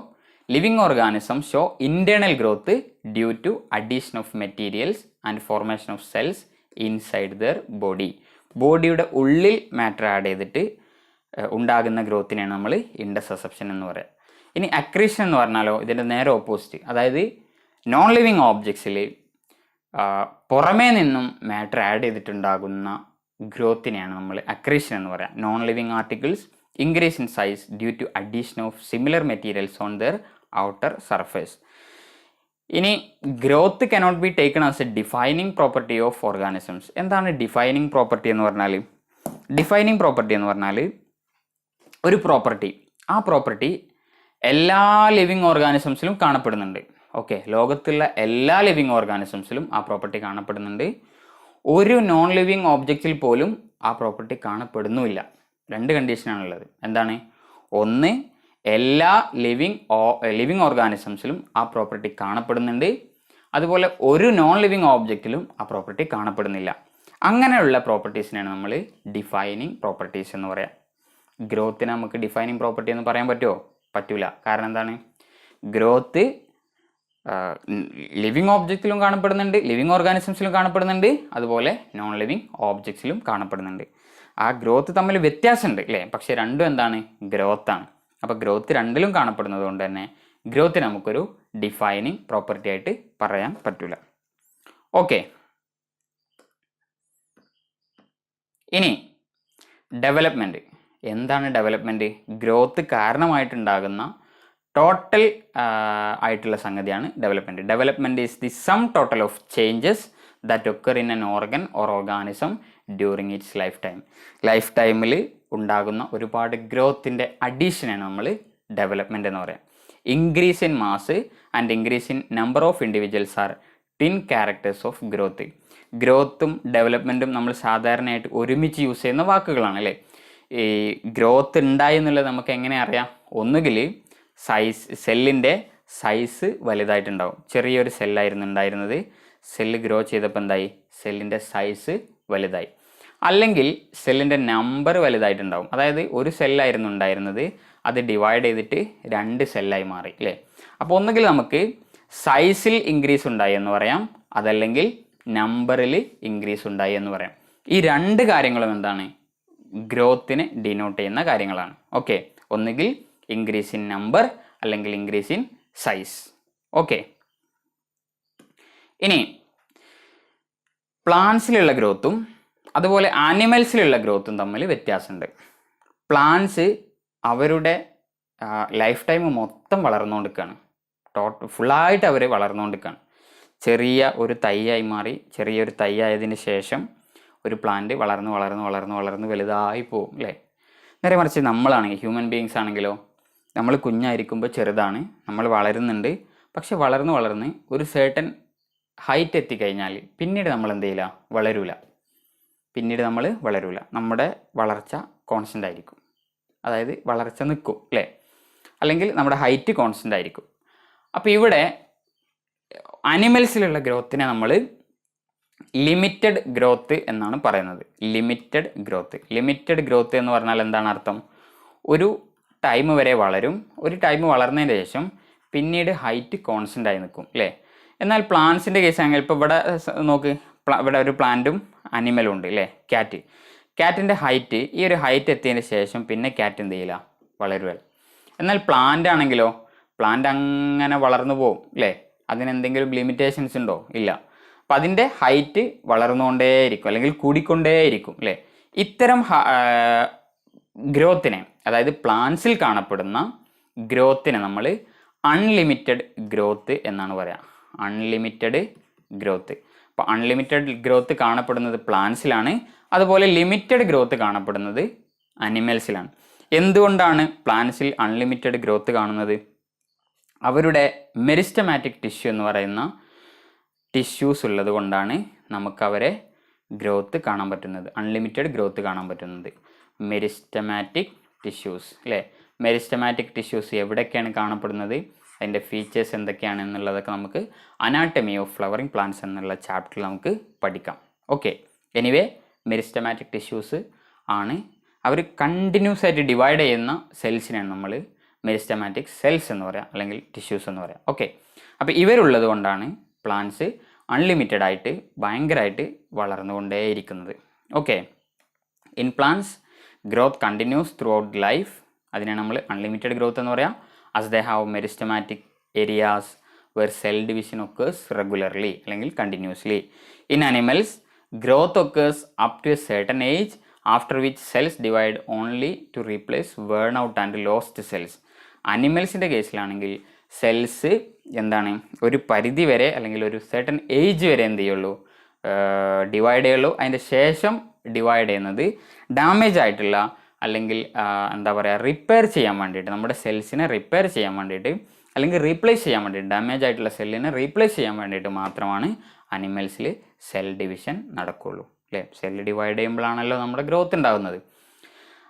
living organism show internal growth due to addition of materials and formation of cells inside their body. ബോഡിയുടെ ഉള്ളിൽ മാറ്റർ ആഡ് ചെയ്തിട്ട് ഉണ്ടാകുന്ന ഗ്രോത്തിനെയാണ് നമ്മൾ ഇൻഡസസെപ്ഷൻ എന്ന് പറയുക. ഇനി അക്രീഷൻ എന്ന് പറഞ്ഞാലോ ഇതിൻ്റെ നേരെ ഓപ്പോസിറ്റ്. അതായത് നോൺ ലിവിങ് ഓബ്ജക്ട്സിൽ പുറമേ നിന്നും മാറ്റർ ആഡ് ചെയ്തിട്ടുണ്ടാകുന്ന ഗ്രോത്തിനെയാണ് നമ്മൾ അക്രീഷൻ എന്ന് പറയുക. Non living articles increase in size due to addition of similar materials on their outer surface. ഇനി growth cannot be taken as a defining property of organisms. എന്താണ് ഡിഫൈനിങ് പ്രോപ്പർട്ടി എന്ന് പറഞ്ഞാൽ? ഡിഫൈനിങ് പ്രോപ്പർട്ടി എന്ന് പറഞ്ഞാൽ ഒരു പ്രോപ്പർട്ടി, ആ പ്രോപ്പർട്ടി എല്ലാ ലിവിങ് ഓർഗാനിസംസിലും കാണപ്പെടുന്നുണ്ട്. ഓക്കെ, ലോകത്തുള്ള എല്ലാ ലിവിങ് ഓർഗാനിസംസിലും ആ പ്രോപ്പർട്ടി കാണപ്പെടുന്നുണ്ട്. ഒരു നോൺ ലിവിങ് ഓബ്ജക്റ്റിൽ പോലും ആ പ്രോപ്പർട്ടി കാണപ്പെടുന്നുമില്ല. 2 കണ്ടീഷനാണുള്ളത്. എന്താണ്? ഒന്ന്, എല്ലാ ലിവിങ് ഓർഗാനിസംസിലും ആ പ്രോപ്പർട്ടി കാണപ്പെടുന്നുണ്ട്, അതുപോലെ ഒരു നോൺ ലിവിങ് ഓബ്ജക്റ്റിലും ആ പ്രോപ്പർട്ടി കാണപ്പെടുന്നില്ല. അങ്ങനെയുള്ള പ്രോപ്പർട്ടീസിനാണ് നമ്മൾ ഡിഫൈനിങ് പ്രോപ്പർട്ടീസ് എന്ന് പറയാം. ഗ്രോത്തിനെ നമുക്ക് ഡിഫൈനിങ് പ്രോപ്പർട്ടി എന്ന് പറയാൻ പറ്റുമോ? പറ്റൂല. കാരണം എന്താണ്? ഗ്രോത്ത് ലിവിങ് ഓബ്ജക്റ്റിലും കാണപ്പെടുന്നുണ്ട്, ലിവിങ് ഓർഗാനിസംസിലും കാണപ്പെടുന്നുണ്ട്, അതുപോലെ നോൺ ലിവിങ് ഓബ്ജക്ട്സിലും കാണപ്പെടുന്നുണ്ട്. ആ ഗ്രോത്ത് തമ്മിൽ വ്യത്യാസമുണ്ട് അല്ലേ, പക്ഷേ രണ്ടും എന്താണ്? ഗ്രോത്താണ്. അപ്പോൾ ഗ്രോത്ത് രണ്ടിലും കാണപ്പെടുന്നത് കൊണ്ട് തന്നെ ഗ്രോത്ത് നമുക്കൊരു ഡിഫൈനിങ് പ്രോപ്പർട്ടി ആയിട്ട് പറയാൻ പറ്റില്ല. ഓക്കെ, ഇനി ഡെവലപ്മെൻറ്റ്. എന്താണ് ഡെവലപ്മെൻറ്റ്? ഗ്രോത്ത് കാരണമായിട്ടുണ്ടാകുന്ന ടോട്ടൽ ആയിട്ടുള്ള സംഗതിയാണ് development. Development is the sum total of changes that occur in an organ or organism during its life ടൈമിൽ ഉണ്ടാകുന്ന ഒരുപാട് ഗ്രോത്തിൻ്റെ അഡീഷനാണ് നമ്മൾ ഡെവലപ്മെൻറ്റ് എന്ന് പറയാം. Increase in mass and increase in number of individuals are twin characters of growth. ഗ്രോത്തും ഡെവലപ്മെൻറ്റും നമ്മൾ സാധാരണയായിട്ട് ഒരുമിച്ച് യൂസ് ചെയ്യുന്ന വാക്കുകളാണ് അല്ലേ. ഈ ഗ്രോത്ത് ഉണ്ടായി എന്നുള്ളത് നമുക്ക് എങ്ങനെ അറിയാം? ഒന്നുകിൽ സെല്ലിൻ്റെ സൈസ് വലുതായിട്ടുണ്ടാവും. ചെറിയൊരു സെല്ലായിരുന്നു ഉണ്ടായിരുന്നത്, സെല്ല് ഗ്രോ ചെയ്തപ്പോൾ എന്തായി? സെല്ലിൻ്റെ സൈസ് വലുതായി. അല്ലെങ്കിൽ സെല്ലിൻ്റെ നമ്പർ വലുതായിട്ടുണ്ടാവും. അതായത് ഒരു സെല്ലായിരുന്നു ഉണ്ടായിരുന്നത്, അത് ഡിവൈഡ് ചെയ്തിട്ട് 2 സെല്ലായി മാറി അല്ലേ. അപ്പോൾ ഒന്നുകിൽ നമുക്ക് സൈസിൽ ഇൻക്രീസ് ഉണ്ടായി എന്ന് പറയാം, അതല്ലെങ്കിൽ നമ്പറിൽ ഇൻക്രീസ് ഉണ്ടായി എന്ന് പറയാം. ഈ 2 കാര്യങ്ങളും എന്താണ്, ഗ്രോത്തിനെ ഡിനോട്ട് ചെയ്യുന്ന കാര്യങ്ങളാണ്. ഓക്കെ, ഒന്നുകിൽ ഇൻക്രീസ് ഇൻ നമ്പർ അല്ലെങ്കിൽ ഇൻക്രീസ് ഇൻ സൈസ്. ഓക്കെ, ഇനി പ്ലാന്റ്സിലുള്ള ഗ്രോത്തും അതുപോലെ ആനിമൽസിലുള്ള ഗ്രോത്തും തമ്മിൽ വ്യത്യാസമുണ്ട്. പ്ലാന്റ്സ് അവരുടെ ലൈഫ് ടൈം മൊത്തം വളർന്നുകൊണ്ടിരിക്കുകയാണ്, ഫുള്ളായിട്ട് അവർ വളർന്നുകൊണ്ടിരിക്കുകയാണ്. ചെറിയ ഒരു തൈയായി മാറി, ചെറിയൊരു തൈയായതിന് ശേഷം ഒരു പ്ലാന്റ് വളർന്ന് വളർന്ന് വളർന്ന് വളർന്ന് വലുതായി പോകും അല്ലേ. നേരെ മറിച്ച് നമ്മളാണെങ്കിൽ, ഹ്യൂമൻ ബീയിങ്സ് ആണെങ്കിലോ, നമ്മൾ കുഞ്ഞായിരിക്കുമ്പോൾ ചെറുതാണ്, നമ്മൾ വളരുന്നുണ്ട്, പക്ഷെ വളർന്ന് വളർന്ന് ഒരു സേർട്ടൻ ഹൈറ്റ് എത്തിക്കഴിഞ്ഞാൽ പിന്നീട് നമ്മൾ എന്ത് ചെയ്യില്ല, വളരൂല. നമ്മുടെ വളർച്ച കോൺസ്റ്റൻ്റ് ആയിരിക്കും, അതായത് വളർച്ച നിൽക്കും അല്ലേ, അല്ലെങ്കിൽ നമ്മുടെ ഹൈറ്റ് കോൺസ്റ്റൻ്റ് ആയിരിക്കും. അപ്പോൾ ഇവിടെ അനിമൽസിലുള്ള ഗ്രോത്തിനെ നമ്മൾ ലിമിറ്റഡ് ഗ്രോത്ത് എന്നാണ് പറയുന്നത്. ലിമിറ്റഡ് ഗ്രോത്ത് എന്ന് പറഞ്ഞാൽ എന്താണ് അർത്ഥം? ഒരു ടൈം വരെ വളരും, ഒരു ടൈം വളർന്നതിന് ശേഷം പിന്നീട് ഹൈറ്റ് കോൺസ്റ്റൻ്റ് ആയി നിൽക്കും അല്ലേ. എന്നാൽ പ്ലാന്റ്സിൻ്റെ കേസ് ആണെങ്കിൽ ഇപ്പോൾ ഇവിടെ നോക്ക്, ഇവിടെ ഒരു പ്ലാന്റും അനിമലും ഉണ്ട് അല്ലേ, ക്യാറ്റിൻ്റെ ഹൈറ്റ്, ഈ ഒരു ഹൈറ്റ് എത്തിയതിന് ശേഷം പിന്നെ ക്യാറ്റ് എന്ത് ചെയ്യില്ല, വളരുക. എന്നാൽ പ്ലാന്റ് ആണെങ്കിലോ, പ്ലാന്റ് അങ്ങനെ വളർന്നു പോകും അല്ലേ, അതിനെന്തെങ്കിലും ലിമിറ്റേഷൻസ് ഉണ്ടോ? ഇല്ല. അപ്പം അതിൻ്റെ ഹൈറ്റ് വളർന്നുകൊണ്ടേയിരിക്കും അല്ലെങ്കിൽ കൂടിക്കൊണ്ടേയിരിക്കും അല്ലേ. ഇത്തരം ഗ്രോത്തിനെ, അതായത് പ്ലാന്റ്സിൽ കാണപ്പെടുന്ന ഗ്രോത്തിനെ നമ്മൾ അൺലിമിറ്റഡ് ഗ്രോത്ത് എന്നാണ് പറയുക. Unlimited growth. അപ്പോൾ അൺലിമിറ്റഡ് ഗ്രോത്ത് കാണപ്പെടുന്നത് പ്ലാന്റ്സിലാണ്, അതുപോലെ ലിമിറ്റഡ് ഗ്രോത്ത് കാണപ്പെടുന്നത് അനിമൽസിലാണ്. എന്തുകൊണ്ടാണ് പ്ലാന്റ്സിൽ അൺലിമിറ്റഡ് ഗ്രോത്ത് കാണുന്നത്? അവരുടെ മെരിസ്റ്റമാറ്റിക് ടിഷ്യൂ എന്ന് പറയുന്ന ടിഷ്യൂസ് ഉള്ളത് കൊണ്ടാണ് നമുക്കവരെ ഗ്രോത്ത് കാണാൻ പറ്റുന്നത്, അൺലിമിറ്റഡ് ഗ്രോത്ത് കാണാൻ പറ്റുന്നത്. മെരിസ്റ്റമാറ്റിക് ടിഷ്യൂസ് അല്ലേ. മെരിസ്റ്റമാറ്റിക് ടിഷ്യൂസ് എവിടെയൊക്കെയാണ് കാണപ്പെടുന്നത്, അതിൻ്റെ ഫീച്ചേഴ്സ് എന്തൊക്കെയാണ് എന്നുള്ളതൊക്കെ നമുക്ക് അനാട്ടമി ഓഫ് ഫ്ലവറിംഗ് പ്ലാന്റ്സ് എന്നുള്ള ചാപ്റ്ററിൽ നമുക്ക് പഠിക്കാം. ഓക്കെ, എനിവേ മെരിസ്റ്റമാറ്റിക് ടിഷ്യൂസ് ആണ്, അവർ കണ്ടിന്യൂസ് ആയിട്ട് ഡിവൈഡ് ചെയ്യുന്ന സെൽസിനാണ് നമ്മൾ മെരിസ്റ്റമാറ്റിക് സെൽസ് എന്ന് പറയാം, അല്ലെങ്കിൽ ടിഷ്യൂസ് എന്ന് പറയാം. ഓക്കെ, അപ്പോൾ ഇവരുള്ളത് കൊണ്ടാണ് പ്ലാന്റ്സ് അൺലിമിറ്റഡ് ആയിട്ട് ഭയങ്കരമായിട്ട് വളർന്നുകൊണ്ടേയിരിക്കുന്നത്. Okay, in plants growth continues throughout life, അതിനാണ് നമ്മൾ അൺലിമിറ്റഡ് ഗ്രോത്ത് എന്ന് പറയാം. As they have meristematic areas where cell division occurs regularly അല്ലെങ്കിൽ continuously. In animals growth occurs up to a certain age after which cells divide only to replace worn out and lost cells. അനിമൽസിൻ്റെ കേസിലാണെങ്കിൽ സെൽസ് എന്താണ്, ഒരു പരിധി വരെ അല്ലെങ്കിൽ ഒരു സർട്ടൻ ഏജ് വരെ എന്ത് ചെയ്യുള്ളൂ, ഡിവൈഡ് ചെയ്യുള്ളൂ. അതിൻ്റെ ശേഷം ഡിവൈഡ് ചെയ്യുന്നത് ഡാമേജ് ആയിട്ടുള്ള അല്ലെങ്കിൽ എന്താ പറയുക, റിപ്പയർ ചെയ്യാൻ വേണ്ടിയിട്ട്, നമ്മുടെ സെൽസിനെ റിപ്പയർ ചെയ്യാൻ വേണ്ടിയിട്ട് അല്ലെങ്കിൽ റീപ്ലേസ് ചെയ്യാൻ വേണ്ടിയിട്ട്, ഡാമേജ് ആയിട്ടുള്ള സെല്ലിനെ റീപ്ലേസ് ചെയ്യാൻ വേണ്ടിയിട്ട് മാത്രമാണ് അനിമൽസിൽ സെൽ ഡിവിഷൻ നടക്കുകയുള്ളൂ അല്ലേ. സെല്ല് ഡിവൈഡ് ചെയ്യുമ്പോഴാണല്ലോ നമ്മുടെ ഗ്രോത്ത് ഉണ്ടാകുന്നത്.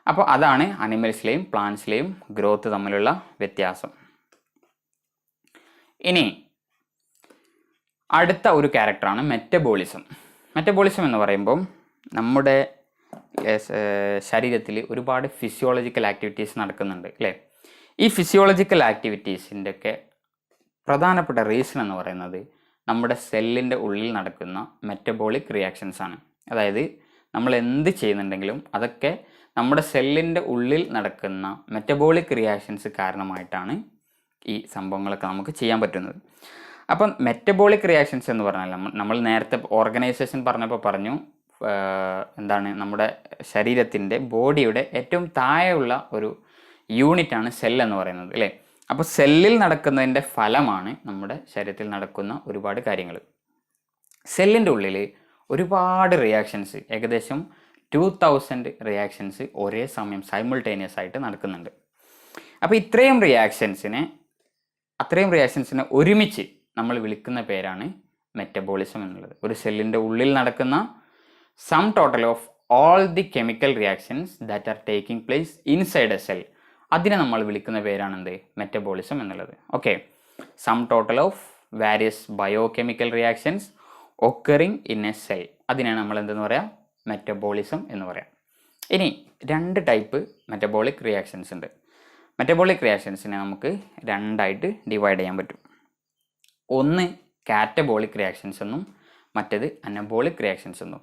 അപ്പോൾ അതാണ് അനിമൽസിലെയും പ്ലാന്റ്സിലെയും ഗ്രോത്ത് തമ്മിലുള്ള വ്യത്യാസം. ഇനി അടുത്ത ഒരു ക്യാരക്ടറാണ് മെറ്റബോളിസം. മെറ്റബോളിസം എന്ന് പറയുമ്പം നമ്മുടെ ശരീരത്തിൽ ഒരുപാട് ഫിസിയോളജിക്കൽ ആക്ടിവിറ്റീസ് നടക്കുന്നുണ്ട് അല്ലേ. ഈ ഫിസിയോളജിക്കൽ ആക്ടിവിറ്റീസിൻ്റെ ഒക്കെ പ്രധാനപ്പെട്ട റീസൺ എന്ന് പറയുന്നത് നമ്മുടെ സെല്ലിൻ്റെ ഉള്ളിൽ നടക്കുന്ന മെറ്റബോളിക് റിയാക്ഷൻസ് ആണ്. അതായത് നമ്മൾ എന്ത് ചെയ്യുന്നുണ്ടെങ്കിലും അതൊക്കെ നമ്മുടെ സെല്ലിൻ്റെ ഉള്ളിൽ നടക്കുന്ന മെറ്റബോളിക് റിയാക്ഷൻസ് കാരണമായിട്ടാണ് ഈ സംഭവങ്ങളൊക്കെ നമുക്ക് ചെയ്യാൻ പറ്റുന്നത്. അപ്പം മെറ്റബോളിക് റിയാക്ഷൻസ് എന്ന് പറഞ്ഞാൽ നമ്മൾ നേരത്തെ ഓർഗനൈസേഷൻ പറഞ്ഞപ്പോൾ പറഞ്ഞു, എന്താണ്, നമ്മുടെ ശരീരത്തിൻ്റെ ബോഡിയുടെ ഏറ്റവും താഴെയുള്ള ഒരു യൂണിറ്റാണ് സെൽ എന്ന് പറയുന്നത് അല്ലേ. അപ്പോൾ സെല്ലിൽ നടക്കുന്നതിൻ്റെ ഫലമാണ് നമ്മുടെ ശരീരത്തിൽ നടക്കുന്ന ഒരുപാട് കാര്യങ്ങൾ. സെല്ലിൻ്റെ ഉള്ളിൽ ഒരുപാട് റിയാക്ഷൻസ്, ഏകദേശം 2000 റിയാക്ഷൻസ് ഒരേ സമയം സൈമിൾട്ടേനിയസ് ആയിട്ട് നടക്കുന്നുണ്ട്. അപ്പോൾ അത്രയും റിയാക്ഷൻസിനെ ഒരുമിച്ച് നമ്മൾ വിളിക്കുന്ന പേരാണ് മെറ്റബോളിസം എന്നുള്ളത്. ഒരു സെല്ലിൻ്റെ ഉള്ളിൽ നടക്കുന്ന some total of all the chemical reactions that are taking place inside A cell, അതിനെ നമ്മൾ വിളിക്കുന്ന പേരാണ് എന്ത്, മെറ്റബോളിസം എന്നുള്ളത്. Okay, some total of various bio chemical reactions occurring in A cell, അതിനാണ് നമ്മൾ എന്തെന്ന് പറയാം, മെറ്റബോളിസം എന്ന് പറയാം. ഇനി 2 ടൈപ്പ് മെറ്റബോളിക് റിയാക്ഷൻസ് ഉണ്ട്. മെറ്റബോളിക് റിയാക്ഷൻസിനെ നമുക്ക് 2ആയിട്ട് ഡിവൈഡ് ചെയ്യാൻ പറ്റും. ഒന്ന് കാറ്റബോളിക് റിയാക്ഷൻസ് എന്നും മറ്റേത് അനബോളിക് റിയാക്ഷൻസ് എന്നും.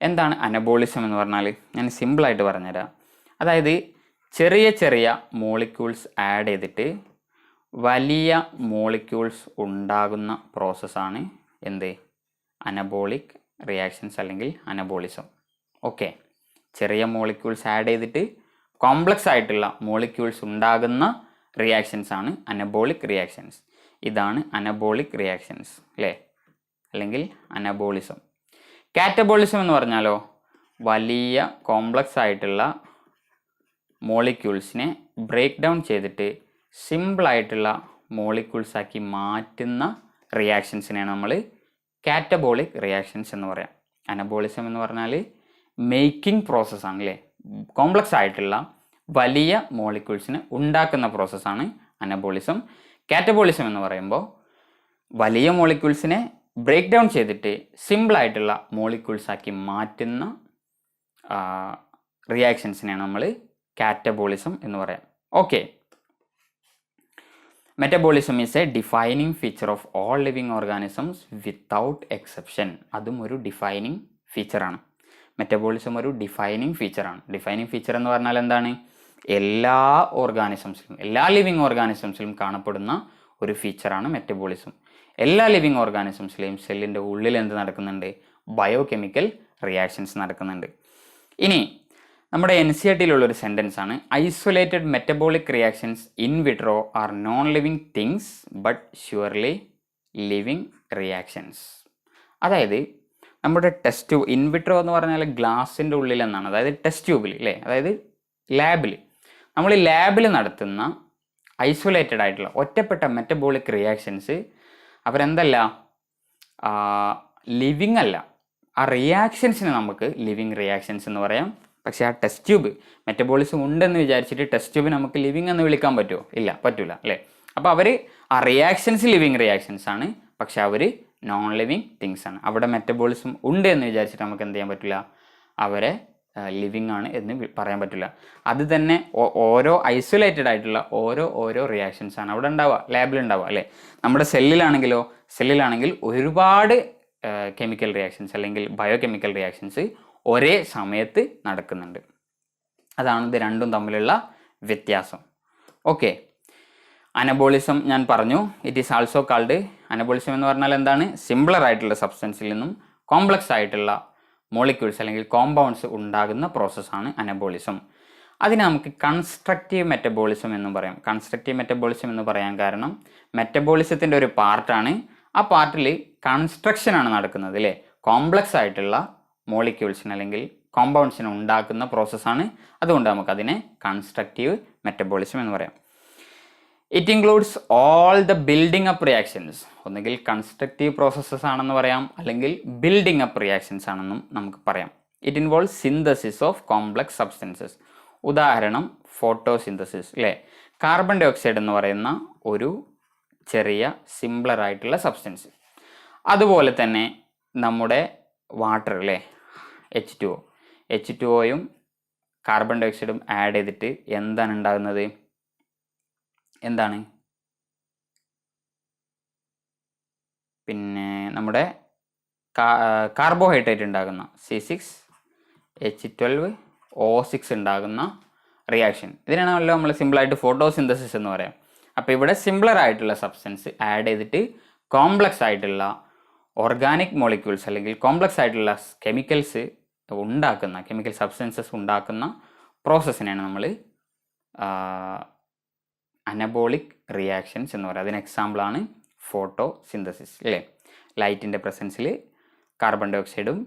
എന്താണ് അനബോളിസം എന്ന് പറഞ്ഞാൽ ഞാൻ സിമ്പിളായിട്ട് പറഞ്ഞുതരാം. അതായത് ചെറിയ ചെറിയ മോളിക്യൂൾസ് ആഡ് ചെയ്തിട്ട് വലിയ മോളിക്യൂൾസ് ഉണ്ടാകുന്ന പ്രോസസ്സാണ് എന്ത്? അനബോളിക് റിയാക്ഷൻസ് അല്ലെങ്കിൽ അനബോളിസം. ഓക്കെ, ചെറിയ മോളിക്യൂൾസ് ആഡ് ചെയ്തിട്ട് കോംപ്ലക്സ് ആയിട്ടുള്ള മോളിക്യൂൾസ് ഉണ്ടാകുന്ന റിയാക്ഷൻസ് ആണ് അനബോളിക് റിയാക്ഷൻസ്. ഇതാണ് അനബോളിക് റിയാക്ഷൻസ് അല്ലേ, അല്ലെങ്കിൽ അനബോളിസം. കാറ്റബോളിസം എന്ന് പറഞ്ഞാലോ വലിയ കോംപ്ലക്സ് ആയിട്ടുള്ള മോളിക്യൂൾസിനെ ബ്രേക്ക് ഡൗൺ ചെയ്തിട്ട് സിമ്പിളായിട്ടുള്ള മോളിക്യൂൾസ് ആക്കി മാറ്റുന്ന റിയാക്ഷൻസിനെയാണ് നമ്മൾ കാറ്റബോളിക് റിയാക്ഷൻസ് എന്ന് പറയാം. അനബോളിസം എന്ന് പറഞ്ഞാൽ മേക്കിംഗ് പ്രോസസ്സാണ് അല്ലേ, കോംപ്ലക്സ് ആയിട്ടുള്ള വലിയ മോളിക്യൂൾസിനെ ഉണ്ടാക്കുന്ന പ്രോസസ്സാണ് അനബോളിസം. കാറ്റബോളിസം എന്ന് പറയുമ്പോൾ വലിയ മോളിക്യൂൾസിനെ ബ്രേക്ക് ഡൗൺ ചെയ്തിട്ട് സിമ്പിളായിട്ടുള്ള മോളിക്യൂൾസ് ആക്കി മാറ്റുന്ന റിയാക്ഷൻസിനെയാണ് നമ്മൾ കാറ്റബോളിസം എന്ന് പറയാം. Okay, metabolism is A defining feature of all living organisms without exception. അതും ഒരു ഡിഫൈനിങ് ഫീച്ചറാണ്. മെറ്റബോളിസം ഒരു ഡിഫൈനിങ് ഫീച്ചറാണ്. ഡിഫൈനിങ് ഫീച്ചർ എന്ന് പറഞ്ഞാൽ എന്താണ്? എല്ലാ ഓർഗാനിസംസിലും, എല്ലാ ലിവിങ് ഓർഗാനിസംസിലും കാണപ്പെടുന്ന ഒരു ഫീച്ചറാണ് മെറ്റബോളിസം. എല്ലാ ലിവിങ് ഓർഗാനിസംസിലെയും സെല്ലിൻ്റെ ഉള്ളിൽ എന്ത് നടക്കുന്നുണ്ട്? ബയോ കെമിക്കൽ റിയാക്ഷൻസ് നടക്കുന്നുണ്ട്. ഇനി നമ്മുടെ NCERT-യിലുള്ളൊരു സെൻറ്റൻസ് ആണ്, isolated metabolic reactions in vitro are non living things but surely living reactions. അതായത് നമ്മുടെ ടെസ്റ്റ് ട്യൂബ്, ഇൻവിട്രോ എന്ന് പറഞ്ഞാൽ ഗ്ലാസിൻ്റെ ഉള്ളിൽ എന്നാണ്, അതായത് ടെസ്റ്റ് ട്യൂബിൽ അല്ലേ, അതായത് ലാബിൽ, നമ്മൾ ലാബിൽ നടത്തുന്ന ഐസൊലേറ്റഡ് ആയിട്ടുള്ള ഒറ്റപ്പെട്ട മെറ്റബോളിക് റിയാക്ഷൻസ് അവരെന്തല്ല, ലിവിങ് അല്ല. ആ റിയാക്ഷൻസിന് നമുക്ക് ലിവിങ് റിയാക്ഷൻസ് എന്ന് പറയാം. പക്ഷേ ആ ടെസ്റ്റ് ട്യൂബ് മെറ്റബോളിസം ഉണ്ടെന്ന് വിചാരിച്ചിട്ട് ടെസ്റ്റ് ട്യൂബ് നമുക്ക് ലിവിങ് എന്ന് വിളിക്കാൻ പറ്റുമോ? ഇല്ല, പറ്റൂല അല്ലേ. അപ്പോൾ അവർ ആ റിയാക്ഷൻസ് ലിവിങ് റിയാക്ഷൻസ് ആണ്, പക്ഷെ അവർ നോൺ ലിവിങ് തിങ്സ് ആണ്. അവിടെ മെറ്റബോളിസം ഉണ്ട് എന്ന് വിചാരിച്ചിട്ട് നമുക്ക് എന്ത് ചെയ്യാൻ പറ്റില്ല, അവരെ ലിവിങ് ആണ് എന്ന് പറയാൻ പറ്റില്ല. അത് തന്നെ ഓരോ ഐസൊലേറ്റഡ് ആയിട്ടുള്ള ഓരോ റിയാക്ഷൻസ് ആണ് അവിടെ ഉണ്ടാവുക, ലാബിൽ ഉണ്ടാവുക അല്ലേ. നമ്മുടെ സെല്ലിലാണെങ്കിൽ ഒരുപാട് കെമിക്കൽ റിയാക്ഷൻസ് അല്ലെങ്കിൽ ബയോ കെമിക്കൽ റിയാക്ഷൻസ് ഒരേ സമയത്ത് നടക്കുന്നുണ്ട്. അതാണ് ഇത് രണ്ടും തമ്മിലുള്ള വ്യത്യാസം. ഓക്കെ, അനബോളിസം ഞാൻ പറഞ്ഞു. It is also called, anabolism എന്ന് പറഞ്ഞാൽ എന്താണ്? സിംപ്ലർ ആയിട്ടുള്ള സബ്സ്റ്റൻസിൽ നിന്നും കോംപ്ലക്സ് ആയിട്ടുള്ള മോളിക്യൂൾസ് അല്ലെങ്കിൽ കോമ്പൗണ്ട്സ് ഉണ്ടാകുന്ന പ്രോസസ്സാണ് അനബോളിസം. അതിന് നമുക്ക് കൺസ്ട്രക്റ്റീവ് മെറ്റബോളിസം എന്നും പറയാം. കൺസ്ട്രക്റ്റീവ് മെറ്റബോളിസം എന്ന് പറയാൻ കാരണം മെറ്റബോളിസത്തിൻ്റെ ഒരു പാർട്ടാണ്. ആ പാർട്ടിൽ കൺസ്ട്രക്ഷനാണ് നടക്കുന്നത് അല്ലേ. കോംപ്ലക്സ് ആയിട്ടുള്ള മോളിക്യൂൾസിന് അല്ലെങ്കിൽ കോമ്പൗണ്ട്സിനെ ഉണ്ടാക്കുന്ന പ്രോസസ്സാണ്. അതുകൊണ്ട് നമുക്കതിനെ കൺസ്ട്രക്റ്റീവ് മെറ്റബോളിസം എന്ന് പറയാം. It includes all the building up reactions. ഒന്നുകിൽ കൺസ്ട്രക്റ്റീവ് പ്രോസസ്സസ് ആണെന്ന് പറയാം, അല്ലെങ്കിൽ ബിൽഡിംഗ് അപ്പ് റിയാക്ഷൻസ് ആണെന്നും നമുക്ക് പറയാം. It involve synthesis of complex substances. ഉദാഹരണം ഫോട്ടോസിന്തസിസ് അല്ലേ. കാർബൺ ഡൈ ഓക്സൈഡ് എന്ന് പറയുന്ന ഒരു ചെറിയ സിംപ്ലർ ആയിട്ടുള്ള സബ്സ്റ്റൻസ്. അതുപോലെ തന്നെ നമ്മുടെ വാട്ടർ അല്ലേ, H2O കാർബൺ ഡൈ ഓക്സൈഡും ആഡ് ചെയ്തിട്ട് എന്താണ് ഉണ്ടാകുന്നത്? എന്താണ്? പിന്നെ നമ്മുടെ കാർബോഹൈഡ്രേറ്റ് ഉണ്ടാകുന്ന C6H12O6 ഉണ്ടാകുന്ന റിയാക്ഷൻ. ഇതിനാണല്ലോ നമ്മൾ സിമ്പിളായിട്ട് ഫോട്ടോസിന്തസിസ് എന്ന് പറയാം. അപ്പോൾ ഇവിടെ സിംപ്ലർ ആയിട്ടുള്ള സബ്സ്റ്റൻസ് ആഡ് ചെയ്തിട്ട് കോംപ്ലക്സ് ആയിട്ടുള്ള ഓർഗാനിക് മോളിക്യൂൾസ് അല്ലെങ്കിൽ കോംപ്ലക്സ് ആയിട്ടുള്ള കെമിക്കൽ സബ്സ്റ്റൻസസ് ഉണ്ടാക്കുന്ന പ്രോസസ്സിനെയാണ് നമ്മൾ അനബോളിക് റിയാക്ഷൻസ് എന്ന് പറയുന്നത്. അതിന് എക്സാമ്പിളാണ് ഫോട്ടോസിന്തസിസ് അല്ലേ. ലൈറ്റിൻ്റെ പ്രസൻസിൽ കാർബൺ ഡൈ ഓക്സൈഡും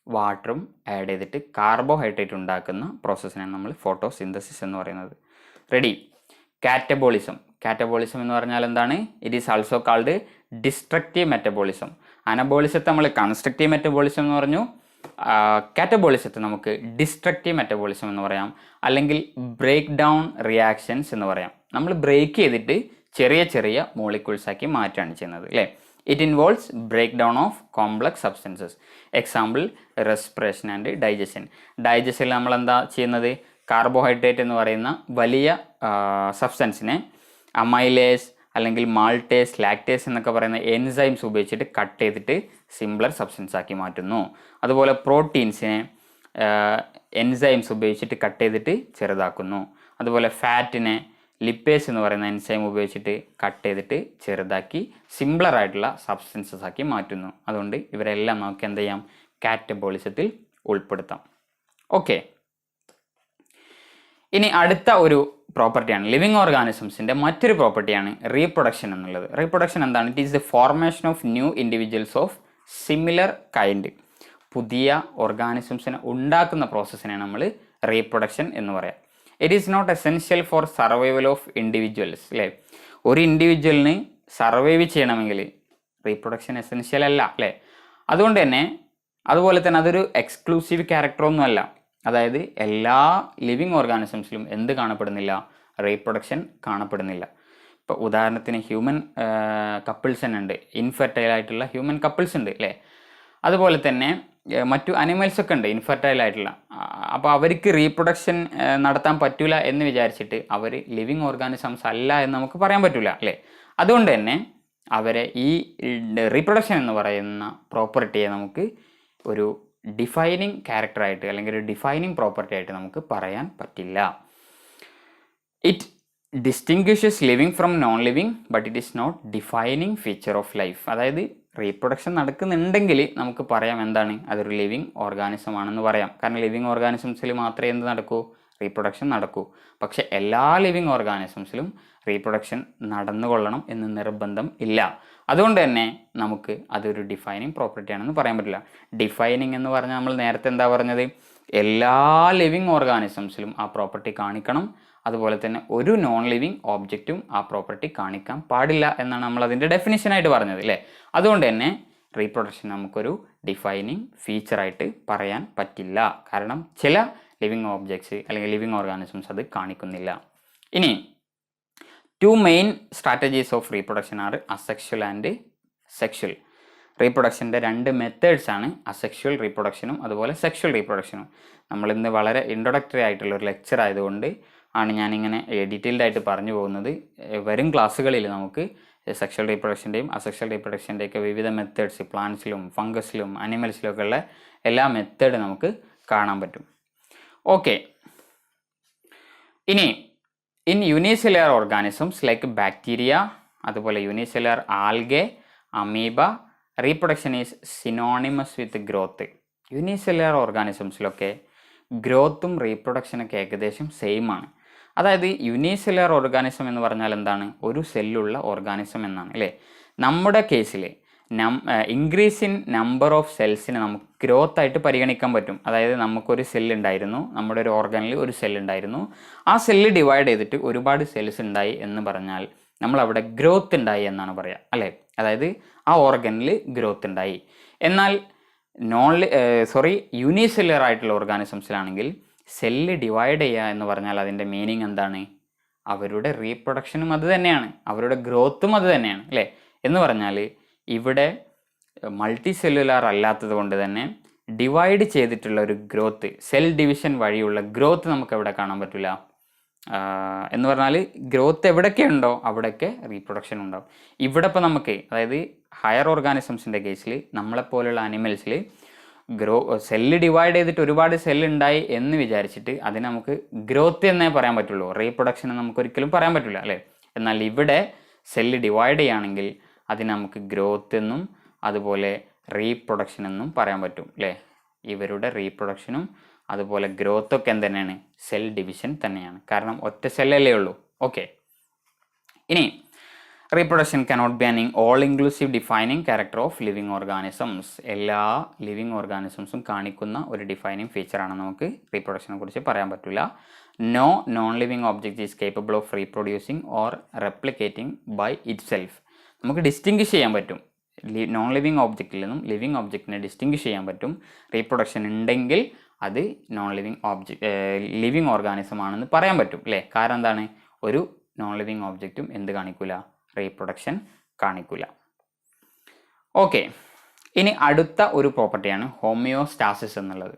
വാട്ടറും ആഡ് ചെയ്തിട്ട് കാർബോഹൈഡ്രേറ്റ് ഉണ്ടാക്കുന്ന പ്രോസസ്സിനാണ് നമ്മൾ ഫോട്ടോസിന്തസിസ് എന്ന് പറയുന്നത്. റെഡി. കാറ്റബോളിസം എന്ന് പറഞ്ഞാൽ എന്താണ്? It is also called destructive metabolism. അനബോളിസത്തെ നമ്മൾ കൺസ്ട്രക്റ്റീവ് മെറ്റബോളിസം എന്ന് പറഞ്ഞു. കാറ്റബോളിസത്തെ നമുക്ക് ഡിസ്ട്രക്റ്റീവ് മെറ്റബോളിസം എന്ന് പറയാം, അല്ലെങ്കിൽ ബ്രേക്ക് ഡൗൺ റിയാക്ഷൻസ് എന്ന് പറയാം. നമ്മൾ ബ്രേക്ക് ചെയ്തിട്ട് ചെറിയ ചെറിയ മോളിക്യൂൾസ് ആക്കി മാറ്റുകയാണ് ചെയ്യുന്നത് അല്ലേ. It involves breakdown of complex substances. Example, respiration and digestion. Digestion നമ്മൾ എന്താ ചെയ്യുന്നത്? കാർബോഹൈഡ്രേറ്റ് എന്ന് പറയുന്ന വലിയ സബ്സ്റ്റൻസിനെ അമൈലേസ് അല്ലെങ്കിൽ മാൾട്ടേസ്, ലാക്ടേസ് എന്നൊക്കെ പറയുന്ന എൻസൈംസ് ഉപയോഗിച്ചിട്ട് കട്ട് ചെയ്തിട്ട് സിംപ്ലർ സബ്സ്റ്റൻസ് ആക്കി മാറ്റുന്നു. അതുപോലെ പ്രോട്ടീൻസിനെ എൻസൈംസ് ഉപയോഗിച്ചിട്ട് കട്ട് ചെയ്തിട്ട് ചെറുതാക്കുന്നു. അതുപോലെ ഫാറ്റിനെ ലിപ്പേസ് എന്ന് പറയുന്ന എൻസൈം ഉപയോഗിച്ചിട്ട് കട്ട് ചെയ്തിട്ട് ചെറുതാക്കി സിംപ്ലർ ആയിട്ടുള്ള സബ്സ്റ്റൻസസ് ആക്കി മാറ്റുന്നു. അതുകൊണ്ട് ഇവരെല്ലാം നമുക്ക് എന്ത് ചെയ്യാം? കാറ്റബോളിസത്തിൽ ഉൾപ്പെടുത്താം. ഓക്കെ, ഇനി അടുത്ത ഒരു പ്രോപ്പർട്ടിയാണ് ലിവിങ് ഓർഗാനിസംസിൻ്റെ മറ്റൊരു പ്രോപ്പർട്ടിയാണ് റീപ്രൊഡക്ഷൻ എന്നുള്ളത്. റീപ്രൊഡക്ഷൻ എന്താണ്? It is the formation of new individuals of similar kind. പുതിയ ഓർഗാനിസംസിനെ ഉണ്ടാക്കുന്ന പ്രോസസ്സിനെ നമ്മൾ റീപ്രൊഡക്ഷൻ എന്ന് പറയാം. It is not essential for survival of individuals. അല്ലേ, ഒരു ഇൻഡിവിജ്വലിന് സർവൈവ് ചെയ്യണമെങ്കിൽ റീപ്രൊഡക്ഷൻ എസെൻഷ്യൽ അല്ല അല്ലേ. അതുകൊണ്ട് തന്നെ അതുപോലെ തന്നെ അതൊരു എക്സ്ക്ലൂസീവ് ക്യാരക്ടറൊന്നുമല്ല. അതായത് എല്ലാ ലിവിങ് ഓർഗാനിസംസിലും എന്ത് കാണപ്പെടുന്നില്ല? റീപ്രൊഡക്ഷൻ കാണപ്പെടുന്നില്ല. ഇപ്പോൾ ഉദാഹരണത്തിന് ഹ്യൂമൻ കപ്പിൾസ് തന്നെ ഉണ്ട്, ഇൻഫെർട്ടൈൽ ആയിട്ടുള്ള ഹ്യൂമൻ കപ്പിൾസ് ഉണ്ട് അല്ലേ. അതുപോലെ തന്നെ മറ്റു അനിമൽസൊക്കെ ഉണ്ട് ഇൻഫെർട്ടൈൽ ആയിട്ടുള്ള. അപ്പോൾ അവർക്ക് റീപ്രൊഡക്ഷൻ നടത്താൻ പറ്റില്ല എന്ന് വിചാരിച്ചിട്ട് അവർ ലിവിങ് ഓർഗാനിസംസ് അല്ല എന്ന് നമുക്ക് പറയാൻ പറ്റില്ല അല്ലേ. അതുകൊണ്ട് തന്നെ അവരെ ഈ റീപ്രൊഡക്ഷൻ എന്ന് പറയുന്ന പ്രോപ്പർട്ടിയെ നമുക്ക് ഒരു ഡിഫൈനിങ് ക്യാരക്ടറായിട്ട് അല്ലെങ്കിൽ ഒരു ഡിഫൈനിങ് പ്രോപ്പർട്ടി ആയിട്ട് നമുക്ക് പറയാൻ പറ്റില്ല. It distinguishes living from non living but it is not defining feature of life. അതായത് റീപ്രൊഡക്ഷൻ നടക്കുന്നുണ്ടെങ്കിൽ നമുക്ക് പറയാം എന്താണ്? അതൊരു ലിവിങ് ഓർഗാനിസം ആണെന്ന് പറയാം. കാരണം ലിവിങ് ഓർഗാനിസംസിൽ മാത്രമേ എന്ത് നടക്കൂ? റീപ്രൊഡക്ഷൻ നടക്കൂ. പക്ഷെ എല്ലാ ലിവിങ് ഓർഗാനിസംസിലും റീപ്രൊഡക്ഷൻ നടന്നുകൊള്ളണം എന്ന് നിർബന്ധം ഇല്ല. അതുകൊണ്ട് തന്നെ നമുക്ക് അതൊരു ഡിഫൈനിങ് പ്രോപ്പർട്ടി ആണെന്ന് പറയാൻ പറ്റില്ല. ഡിഫൈനിങ് എന്ന് പറഞ്ഞാൽ നമ്മൾ നേരത്തെ എന്താ പറഞ്ഞത്? എല്ലാ ലിവിങ് ഓർഗാനിസംസിലും ആ പ്രോപ്പർട്ടി കാണിക്കണം. അതുപോലെ തന്നെ ഒരു നോൺ ലിവിങ് ഓബ്ജക്റ്റും ആ പ്രോപ്പർട്ടി കാണിക്കാൻ പാടില്ല എന്നാണ് നമ്മൾ അതിൻ്റെ ഡെഫിനിഷനായിട്ട് പറഞ്ഞത് അല്ലേ. അതുകൊണ്ട് തന്നെ റീപ്രൊഡക്ഷൻ നമുക്കൊരു ഡിഫൈനിങ് ഫീച്ചറായിട്ട് പറയാൻ പറ്റില്ല. കാരണം ചില ലിവിങ് ഓബ്ജക്ട്സ് അല്ലെങ്കിൽ ലിവിങ് ഓർഗാനിസംസ് അത് കാണിക്കുന്നില്ല. ഇനി two main strategies of reproduction are asexual and sexual. റീപ്രൊഡക്ഷൻ്റെ രണ്ട് മെത്തേഡ്സ് ആണ് അസെക്ഷൽ റീപ്രൊഡക്ഷനും അതുപോലെ സെക്ഷൽ റീപ്രൊഡക്ഷനും. നമ്മളിന്ന് വളരെ ഇൻട്രൊഡക്ടറി ആയിട്ടുള്ള ഒരു ലെക്ചർ ആയതുകൊണ്ട് ആണ് ഞാനിങ്ങനെ ഡീറ്റെയിൽഡ് ആയിട്ട് പറഞ്ഞു പോകുന്നത്. വരും ക്ലാസ്സുകളിൽ നമുക്ക് സെക്ഷൽ റീപ്രൊഡക്ഷൻ്റെയും അസെക്ഷൽ റീപ്രൊഡക്ഷൻ്റെയൊക്കെ വിവിധ മെത്തേഡ്സ് പ്ലാന്റ്സിലും ഫംഗസിലും അനിമൽസിലും ഒക്കെ ഉള്ള എല്ലാ മെത്തേഡ് നമുക്ക് കാണാൻ പറ്റും. ഓക്കെ, ഇനി in unicellular organisms like bacteria അതുപോലെ unicellular algae, amoeba, reproduction is synonymous with growth. Unicellular ഓർഗാനിസംസിലൊക്കെ ഗ്രോത്തും റീപ്രൊഡക്ഷനൊക്കെ ഏകദേശം സെയിം ആണ്. അതായത് യൂണിസെല്ലുലാർ ഓർഗാനിസം എന്ന് പറഞ്ഞാൽ എന്താണ്? ഒരു സെല്ലുള്ള ഓർഗാനിസം എന്നാണ് അല്ലേ. നമ്മുടെ കേസിൽ ഇൻക്രീസ് ഇൻ നമ്പർ ഓഫ് സെൽസിനെ നമുക്ക് ഗ്രോത്ത് ആയിട്ട് പരിഗണിക്കാൻ പറ്റും. അതായത് നമുക്കൊരു സെല്ലുണ്ടായിരുന്നു, നമ്മുടെ ഒരു ഓർഗനിൽ ഒരു സെല്ലുണ്ടായിരുന്നു, ആ സെല്ല് ഡിവൈഡ് ചെയ്തിട്ട് ഒരുപാട് സെൽസ് ഉണ്ടായി എന്ന് പറഞ്ഞാൽ നമ്മളവിടെ ഗ്രോത്ത് ഉണ്ടായി എന്നാണ് പറയുക അല്ലേ. അതായത് ആ ഓർഗനിൽ ഗ്രോത്ത് ഉണ്ടായി. എന്നാൽ യൂണിസെല്ലുലാർ ആയിട്ടുള്ള ഓർഗാനിസംസിലാണെങ്കിൽ സെല്ല് ഡിവൈഡ് ചെയ്യുക എന്ന് പറഞ്ഞാൽ അതിൻ്റെ മീനിങ് എന്താണ്? അവരുടെ റീപ്രൊഡക്ഷനും അത് തന്നെയാണ്, അവരുടെ ഗ്രോത്തും അത് തന്നെയാണ് അല്ലേ. എന്ന് പറഞ്ഞാൽ ഇവിടെ മൾട്ടി സെല്ലുലാർ അല്ലാത്തത് കൊണ്ട് തന്നെ ഡിവൈഡ് ചെയ്തിട്ടുള്ള ഒരു ഗ്രോത്ത്, സെൽ ഡിവിഷൻ വഴിയുള്ള ഗ്രോത്ത് നമുക്ക് എവിടെ കാണാൻ പറ്റില്ല. എന്ന് പറഞ്ഞാൽ ഗ്രോത്ത് എവിടെയൊക്കെ ഉണ്ടോ അവിടെയൊക്കെ റീപ്രൊഡക്ഷൻ ഉണ്ടാവും. ഇവിടെ ഇപ്പോൾ നമുക്ക് അതായത് ഹയർ ഓർഗാനിസംസിൻ്റെ കേസിൽ നമ്മളെപ്പോലുള്ള അനിമൽസിൽ സെല്ല് ഡിവൈഡ് ചെയ്തിട്ട് ഒരുപാട് സെല്ല് ഉണ്ടായി എന്ന് വിചാരിച്ചിട്ട് അതിന് നമുക്ക് ഗ്രോത്ത് എന്നേ പറയാൻ പറ്റുള്ളൂ, റീപ്രൊഡക്ഷൻ നമുക്കൊരിക്കലും പറയാൻ പറ്റില്ല അല്ലേ. എന്നാൽ ഇവിടെ സെല്ല് ഡിവൈഡ് ചെയ്യുകയാണെങ്കിൽ അതിന് നമുക്ക് ഗ്രോത്ത് എന്നും അതുപോലെ റീപ്രൊഡക്ഷൻ എന്നും പറയാൻ പറ്റും അല്ലേ. ഇവരുടെ റീപ്രൊഡക്ഷനും അതുപോലെ ഗ്രോത്തൊക്കെ എന്ത് സെൽ ഡിവിഷൻ തന്നെയാണ്. കാരണം ഒറ്റ സെല്ലല്ലേ ഉള്ളൂ. ഓക്കെ, ഇനി reproduction cannot be an all inclusive defining character of living organisms. എല്ലാ ലിവിങ് ഓർഗാനിസംസും കാണിക്കുന്ന ഒരു ഡിഫൈനിങ് ഫീച്ചറാണ് നമുക്ക് റീപ്രൊഡക്ഷനെ കുറിച്ച് പറയാൻ പറ്റില്ല. No non living object is capable of reproducing or replicating by itself. നമുക്ക് ഡിസ്റ്റിങ്വിഷ് ചെയ്യാൻ പറ്റും, നോൺ ലിവിങ് ഒബ്ജക്റ്റിൽ നിന്നും ലിവിങ് ഒബ്ജക്റ്റിനെ ഡിസ്റ്റിങ്വിഷ് ചെയ്യാൻ പറ്റും. റീപ്രൊഡക്ഷൻ ഉണ്ടെങ്കിൽ അത് നോൺ ലിവിങ് ഓർഗാനിസം ആണെന്ന് പറയാൻ പറ്റും അല്ലേ. കാരണം എന്താണ്? ഒരു നോൺ ലിവിങ് ഒബ്ജക്റ്റും എന്ത് കാണിക്കില്ല? റീപ്രൊഡക്ഷൻ കാണിക്കില്ല. ഓക്കെ, ഇനി അടുത്ത ഒരു പ്രോപ്പർട്ടിയാണ് ഹോമിയോസ്റ്റാസിസ് എന്നുള്ളത്.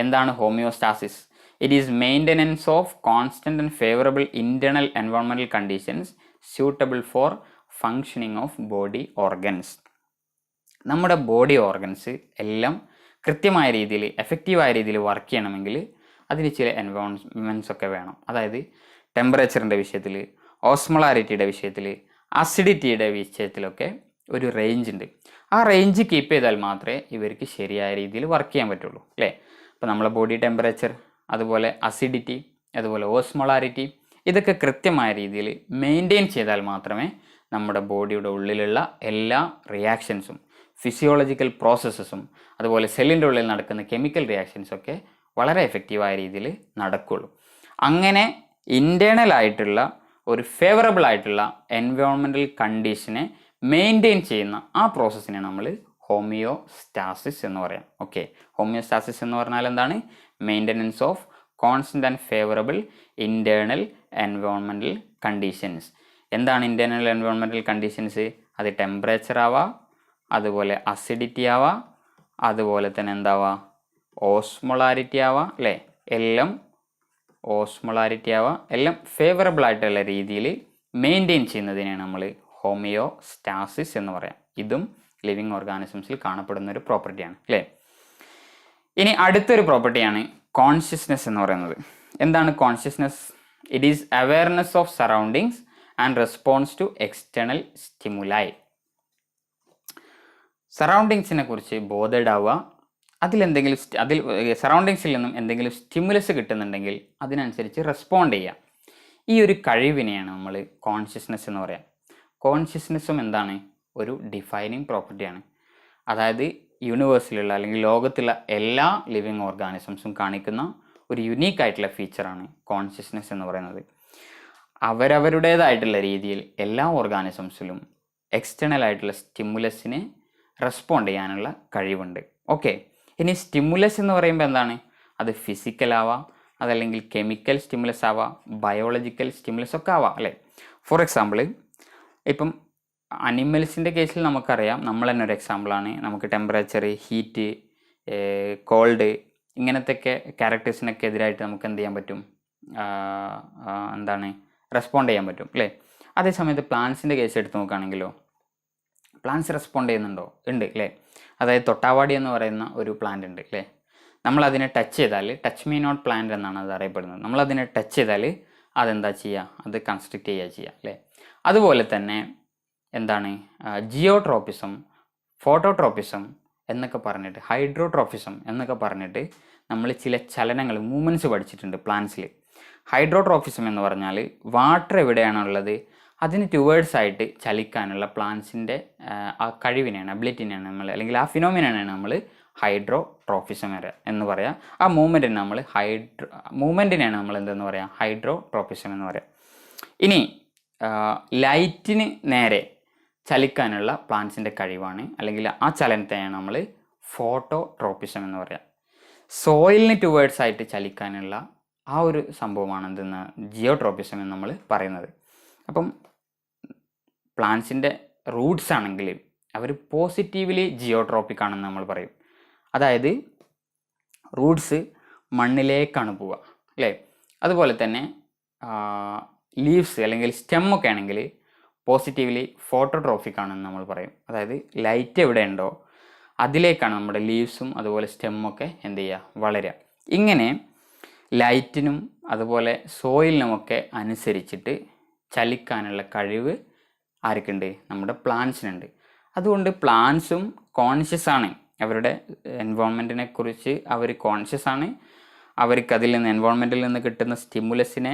എന്താണ് homeostasis? It is maintenance of constant and favourable internal environmental conditions suitable for functioning of body organs. നമ്മുടെ ബോഡി ഓർഗൻസ് എല്ലാം കൃത്യമായ രീതിയിൽ എഫക്റ്റീവായ രീതിയിൽ വർക്ക് ചെയ്യണമെങ്കിൽ അതിന് ചില എൻവയോൺമെൻറ്റ്സ് ഒക്കെ വേണം. അതായത് ടെമ്പറേച്ചറിൻ്റെ വിഷയത്തിൽ, ഓസ്മോളാരിറ്റിയുടെ വിഷയത്തിൽ, അസിഡിറ്റിയുടെ വിഷയത്തിലൊക്കെ ഒരു റേഞ്ച് ഉണ്ട്. ആ റേഞ്ച് കീപ്പ് ചെയ്താൽ മാത്രമേ ഇവർക്ക് ശരിയായ രീതിയിൽ വർക്ക് ചെയ്യാൻ പറ്റുള്ളൂ, അല്ലേ? അപ്പോൾ നമ്മളെ ബോഡി ടെമ്പറേച്ചർ, അതുപോലെ അസിഡിറ്റി, അതുപോലെ ഓസ്മോളാരിറ്റി, ഇതൊക്കെ കൃത്യമായ രീതിയിൽ മെയിൻറ്റെയിൻ ചെയ്താൽ മാത്രമേ നമ്മുടെ ബോഡിയുടെ ഉള്ളിലുള്ള എല്ലാ റിയാക്ഷൻസും, ഫിസിയോളജിക്കൽ പ്രോസസ്സസും, അതുപോലെ സെല്ലിൻ്റെ ഉള്ളിൽ നടക്കുന്ന കെമിക്കൽ റിയാക്ഷൻസൊക്കെ വളരെ എഫക്റ്റീവായ രീതിയിൽ നടക്കുകയുള്ളൂ. അങ്ങനെ ഇൻറ്റേർണൽ ആയിട്ടുള്ള ഒരു ഫേവറബിൾ ആയിട്ടുള്ള എൻവയോൺമെൻറ്റൽ കണ്ടീഷനെ മെയിൻറ്റെയിൻ ചെയ്യുന്ന ആ പ്രോസസ്സിനെ നമ്മൾ ഹോമിയോസ്റ്റാസിസ് എന്ന് പറയാം. ഓക്കെ, ഹോമിയോസ്റ്റാസിസ് എന്ന് പറഞ്ഞാൽ എന്താണ്? Maintenance of constant and favourable internal environmental conditions. എന്താണ് ഇൻറ്റേർണൽ എൻവയോൺമെൻറ്റൽ കണ്ടീഷൻസ്? അത് ടെമ്പറേച്ചർ ആവാം, അതുപോലെ അസിഡിറ്റി ആവാം, അതുപോലെ തന്നെ എന്താവാം, ഓസ്മോളാരിറ്റി ആവാം, അല്ലേ? എല്ലാം ഓസ്മോളാരിറ്റി ആവാം, എല്ലാം ഫേവറബിൾ ആയിട്ടുള്ള രീതിയിൽ മെയിൻറ്റെയിൻ ചെയ്യുന്നതിനെയാണ് നമ്മൾ ഹോമിയോസ്റ്റാസിസ് എന്ന് പറയാം. ഇതും ലിവിങ് ഓർഗാനിസംസിൽ കാണപ്പെടുന്ന ഒരു പ്രോപ്പർട്ടിയാണ്, അല്ലേ? ഇനി അടുത്തൊരു പ്രോപ്പർട്ടിയാണ് കോൺഷ്യസ്നെസ് എന്ന് പറയുന്നത്. എന്താണ് consciousness? It is awareness of surroundings and response to external stimuli. സറൗണ്ടിങ്സിനെ കുറിച്ച് ബോധേഡ് ആവുക, അതിൽ സറൗണ്ടിങ്സിൽ നിന്നും എന്തെങ്കിലും സ്റ്റിമുലസ് കിട്ടുന്നുണ്ടെങ്കിൽ അതിനനുസരിച്ച് റെസ്പോണ്ട് ചെയ്യുക. ഈ ഒരു കഴിവിനെയാണ് നമ്മൾ കോൺഷ്യസ്നെസ് എന്ന് പറയാം. കോൺഷ്യസ്നെസ്സും എന്താണ്? ഒരു ഡിഫൈനിങ് പ്രോപ്പർട്ടിയാണ്. അതായത് യൂണിവേഴ്സിലുള്ള അല്ലെങ്കിൽ ലോകത്തുള്ള എല്ലാ ലിവിങ് ഓർഗാനിസംസും കാണിക്കുന്ന ഒരു യുണീക്ക് ആയിട്ടുള്ള ഫീച്ചറാണ് കോൺഷ്യസ്നെസ് എന്ന് പറയുന്നത്. അവരവരുടേതായിട്ടുള്ള രീതിയിൽ എല്ലാ ഓർഗാനിസംസിലും എക്സ്റ്റേണൽ ആയിട്ടുള്ള സ്റ്റിമുലസിന് റെസ്പോണ്ട് ചെയ്യാനുള്ള കഴിവുണ്ട്. ഓക്കെ, ഇനി സ്റ്റിമുലസ് എന്ന് പറയുമ്പോൾ എന്താണ്? അത് ഫിസിക്കൽ ആവാം, അതല്ലെങ്കിൽ കെമിക്കൽ സ്റ്റിമുലസ് ആവാം, ബയോളജിക്കൽ സ്റ്റിമുലസ് ഒക്കെ ആവാം, അല്ലേ? ഫോർ എക്സാമ്പിൾ, ഇപ്പം അനിമൽസിൻ്റെ കേസിൽ നമുക്കറിയാം, നമ്മൾ തന്നെ ഒരു എക്സാമ്പിളാണ്. നമുക്ക് ടെമ്പറേച്ചർ, ഹീറ്റ്, കോൾഡ്, ഇങ്ങനത്തെയൊക്കെ ക്യാരക്ടേഴ്സിനൊക്കെ എതിരായിട്ട് നമുക്ക് എന്ത് ചെയ്യാൻ പറ്റും? എന്താണ്? റെസ്പോണ്ട് ചെയ്യാൻ പറ്റും, അല്ലേ? അതേസമയത്ത് പ്ലാന്റ്സിൻ്റെ കേസ് എടുത്ത് നോക്കുകയാണെങ്കിലോ, പ്ലാന്റ്സ് റെസ്പോണ്ട് ചെയ്യുന്നുണ്ടോ? ഉണ്ട്, അല്ലേ? അതായത് തൊട്ടാവാടി എന്ന് പറയുന്ന ഒരു പ്ലാന്റ് ഉണ്ട്, അല്ലേ? നമ്മളതിനെ ടച്ച് ചെയ്താൽ, ടച്ച് മീ നോട്ട് പ്ലാന്റ് എന്നാണ് അത് അറിയപ്പെടുന്നത്. നമ്മളതിനെ ടച്ച് ചെയ്താൽ അതെന്താ ചെയ്യുക? അത് കൺസ്ട്രക്റ്റ് ചെയ്യുക, അല്ലേ? അതുപോലെ തന്നെ എന്താണ്? ജിയോട്രോപ്പിസം, ഫോട്ടോട്രോപ്പിസം എന്നൊക്കെ പറഞ്ഞിട്ട്, ഹൈഡ്രോട്രോപ്പിസം എന്നൊക്കെ പറഞ്ഞിട്ട് നമ്മൾ ചില ചലനങ്ങൾ, മൂവ്മെൻറ്റ്സ് പഠിച്ചിട്ടുണ്ട് പ്ലാന്റ്സിൽ. ഹൈഡ്രോട്രോപ്പിസം എന്ന് പറഞ്ഞാൽ വാട്ടർ എവിടെയാണുള്ളത് അതിന് ടുവേർഡ്സ് ആയിട്ട് ചലിക്കാനുള്ള പ്ലാന്റ്സിൻ്റെ ആ കഴിവിനെയാണ്, അബിലിറ്റിനെയാണ് നമ്മൾ, അല്ലെങ്കിൽ ആ ഫിനോമിനാണ് നമ്മൾ ഹൈഡ്രോട്രോപ്പിസം എന്ന് പറയാം. ആ മൂവ്മെൻറ്റിനെയാണ് നമ്മൾ എന്തെന്ന് പറയാം? ഹൈഡ്രോട്രോപ്പിസം എന്ന് പറയാം. ഇനി ലൈറ്റിന് നേരെ ചലിക്കാനുള്ള പ്ലാന്റ്സിൻ്റെ കഴിവാണ്, അല്ലെങ്കിൽ ആ ചലനത്തെയാണ് നമ്മൾ ഫോട്ടോട്രോപ്പിസം എന്ന് പറയാം. സോയിലിന് ടുവേർഡ്സ് ആയിട്ട് ചലിക്കാനുള്ള ആ ഒരു സംഭവമാണ് എന്തെന്ന് ജിയോട്രോപ്പിസം എന്ന് നമ്മൾ പറയുന്നത്. അപ്പം പ്ലാന്റ്സിൻ്റെ റൂട്ട്സ് ആണെങ്കിൽ അവർ പോസിറ്റീവ്ലി ജിയോട്രോപ്പിക് ആണെന്ന് നമ്മൾ പറയും. അതായത് റൂട്ട്സ് മണ്ണിലേക്കാണ് പോവുക, അല്ലേ? അതുപോലെ തന്നെ ലീവ്സ് അല്ലെങ്കിൽ സ്റ്റെമ്മൊക്കെ ആണെങ്കിൽ പോസിറ്റീവ്ലി ഫോട്ടോട്രോഫിക് ആണെന്ന് നമ്മൾ പറയും. അതായത് ലൈറ്റ് എവിടെ ഉണ്ടോ അതിലേക്കാണ് നമ്മുടെ ലീവ്സും അതുപോലെ സ്റ്റെമ്മൊക്കെ എന്ത് ചെയ്യുക? വളരുക. ഇങ്ങനെ ലൈറ്റിനും അതുപോലെ സോയിലിനുമൊക്കെ അനുസരിച്ചിട്ട് ചലിക്കാനുള്ള കഴിവ് ആർക്കുണ്ട്? നമ്മുടെ പ്ലാന്റ്സിനുണ്ട്. അതുകൊണ്ട് പ്ലാന്റ്സും കോൺഷ്യസ് ആണ്. അവരുടെ എൻവയോൺമെൻറ്റിനെ കുറിച്ച് അവർ കോൺഷ്യസ് ആണ്. അവർക്ക് അതിൽ നിന്ന്, എൻവയോൺമെൻറ്റിൽ നിന്ന് കിട്ടുന്ന സ്റ്റിമുലസിനെ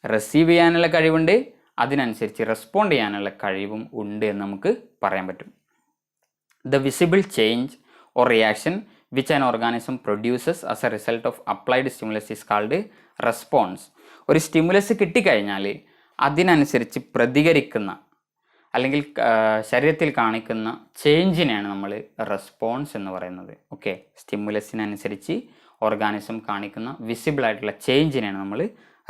റിസീവ് ചെയ്യാനുള്ള കഴിവുണ്ട്, അതിനനുസരിച്ച് റെസ്പോണ്ട് ചെയ്യാനുള്ള കഴിവും ഉണ്ട് എന്ന് നമുക്ക് പറയാൻ പറ്റും. The visible change or reaction which an organism produces as A result of applied stimulus is called response. ഒരു സ്റ്റിമുലസ് കിട്ടിക്കഴിഞ്ഞാൽ അതിനനുസരിച്ച് പ്രതികരിക്കുന്ന അല്ലെങ്കിൽ ശരീരത്തിൽ കാണിക്കുന്ന ചേഞ്ചിനെയാണ് നമ്മൾ റെസ്പോൺസ് എന്ന് പറയുന്നത്. ഓക്കെ, സ്റ്റിമുലസിനനുസരിച്ച് ഓർഗാനിസം കാണിക്കുന്ന വിസിബിൾ ആയിട്ടുള്ള ചേഞ്ചിനെയാണ് നമ്മൾ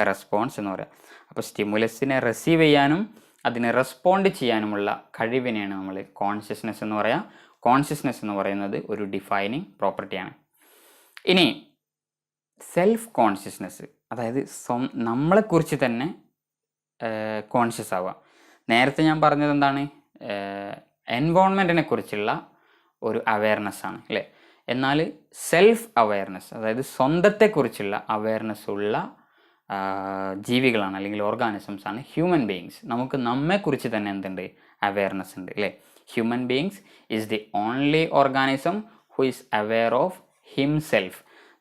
റെസ്പോൺസ് എന്ന് പറയുക. അപ്പോൾ സ്റ്റിമുലസിനെ റിസീവ് ചെയ്യാനും അതിനെ റെസ്പോണ്ട് ചെയ്യാനുമുള്ള കഴിവിനെയാണ് നമ്മൾ കോൺഷ്യസ്നെസ് എന്ന് പറയുക. കോൺഷ്യസ്നെസ് എന്ന് പറയുന്നത് ഒരു ഡിഫൈനിങ് പ്രോപ്പർട്ടിയാണ്. ഇനി സെൽഫ് കോൺഷ്യസ്നെസ്, അതായത് നമ്മളെക്കുറിച്ച് തന്നെ കോൺഷ്യസ് ആവുക. നേരത്തെ ഞാൻ പറഞ്ഞത് എന്താണ്, എൻവോൺമെൻറ്റിനെ കുറിച്ചുള്ള ഒരു അവെയർനെസ് ആണ് അല്ലേ. എന്നാൽ സെൽഫ് അവെയർനെസ്, അതായത് സ്വന്തത്തെക്കുറിച്ചുള്ള അവെയർനെസ് ഉള്ള ജീവികളാണ് അല്ലെങ്കിൽ ഓർഗാനിസംസ് ആണ് ഹ്യൂമൻ ബീയിങ്സ്. നമുക്ക് നമ്മെക്കുറിച്ച് തന്നെ എന്തുണ്ട്, അവെയർനെസ് ഉണ്ട് അല്ലേ. Human beings is the only organism who is aware of himself.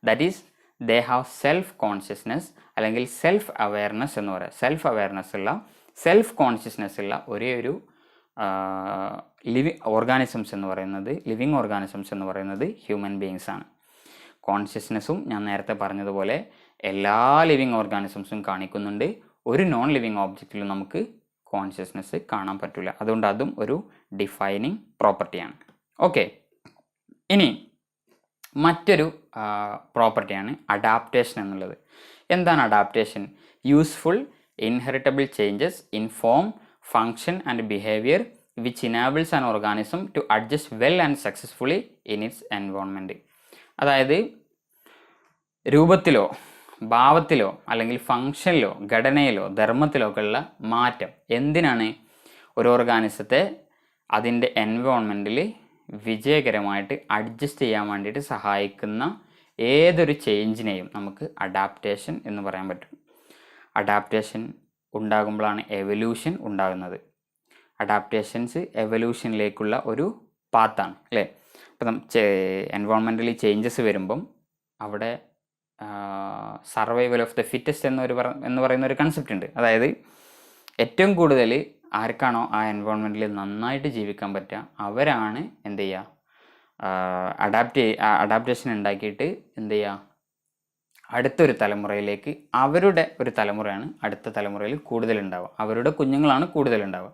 That is they have self consciousness അല്ലെങ്കിൽ സെൽഫ് അവെയർനെസ് എന്ന് പറയാം. സെൽഫ് അവെയർനെസ് ഉള്ള, സെൽഫ് കോൺഷ്യസ്നെസ് ഉള്ള ഒരേ ഒരു ലിവിങ് ഓർഗാനിസംസ് എന്ന് പറയുന്നത് ഹ്യൂമൻ ബീയിങ്സ് ആണ്. കോൺഷ്യസ്നെസ്സും ഞാൻ നേരത്തെ പറഞ്ഞതുപോലെ എല്ലാ ലിവിങ് ഓർഗാനിസംസും കാണിക്കുന്നുണ്ട്. ഒരു നോൺ ലിവിങ് ഓബ്ജക്റ്റിലും നമുക്ക് കോൺഷ്യസ്നെസ് കാണാൻ പറ്റില്ല. അതുകൊണ്ട് അതും ഒരു ഡിഫൈനിങ് പ്രോപ്പർട്ടിയാണ്. ഓക്കെ, ഇനി മറ്റൊരു പ്രോപ്പർട്ടിയാണ് അഡാപ്റ്റേഷൻ എന്നുള്ളത്. എന്താണ് adaptation? Useful inheritable changes in form, function and behaviour which enables an organism to adjust well and successfully in its environment. അതായത് രൂപത്തിലോ ഭാവത്തിലോ അല്ലെങ്കിൽ ഫങ്ഷനിലോ ഘടനയിലോ ധർമ്മത്തിലോ ഒക്കെ ഉള്ള മാറ്റം എന്തിനാണ്? ഒരു ഓർഗാനിസത്തെ അതിൻ്റെ എൻവോൺമെൻറ്റിൽ വിജയകരമായിട്ട് അഡ്ജസ്റ്റ് ചെയ്യാൻ വേണ്ടിയിട്ട് സഹായിക്കുന്ന ഏതൊരു ചേഞ്ചിനെയും നമുക്ക് അഡാപ്റ്റേഷൻ എന്ന് പറയാൻ പറ്റും. അഡാപ്റ്റേഷൻ ഉണ്ടാകുമ്പോഴാണ് എവല്യൂഷൻ ഉണ്ടാകുന്നത്. അഡാപ്റ്റേഷൻസ് എവല്യൂഷനിലേക്കുള്ള ഒരു പാത്താണ് അല്ലേ. ഇപ്പം എൻവോൺമെൻ്റലി ചേഞ്ചസ് വരുമ്പം അവിടെ സർവൈവൽ ഓഫ് ദ ഫിറ്റസ്റ്റ് എന്ന് പറയുന്ന ഒരു കൺസെപ്റ്റ് ഉണ്ട്. അതായത് ഏറ്റവും കൂടുതൽ ആർക്കാണോ ആ എൻവോൺമെൻറ്റിൽ നന്നായിട്ട് ജീവിക്കാൻ പറ്റുക അവരാണ് എന്ത് ചെയ്യുക, അഡാപ്റ്റേഷൻ ഉണ്ടാക്കിയിട്ട് എന്ത് ചെയ്യുക, അടുത്തൊരു തലമുറയിലേക്ക്, അവരുടെ ഒരു തലമുറയാണ് അടുത്ത തലമുറയിൽ കൂടുതലുണ്ടാവുക, അവരുടെ കുഞ്ഞുങ്ങളാണ് കൂടുതലുണ്ടാവുക.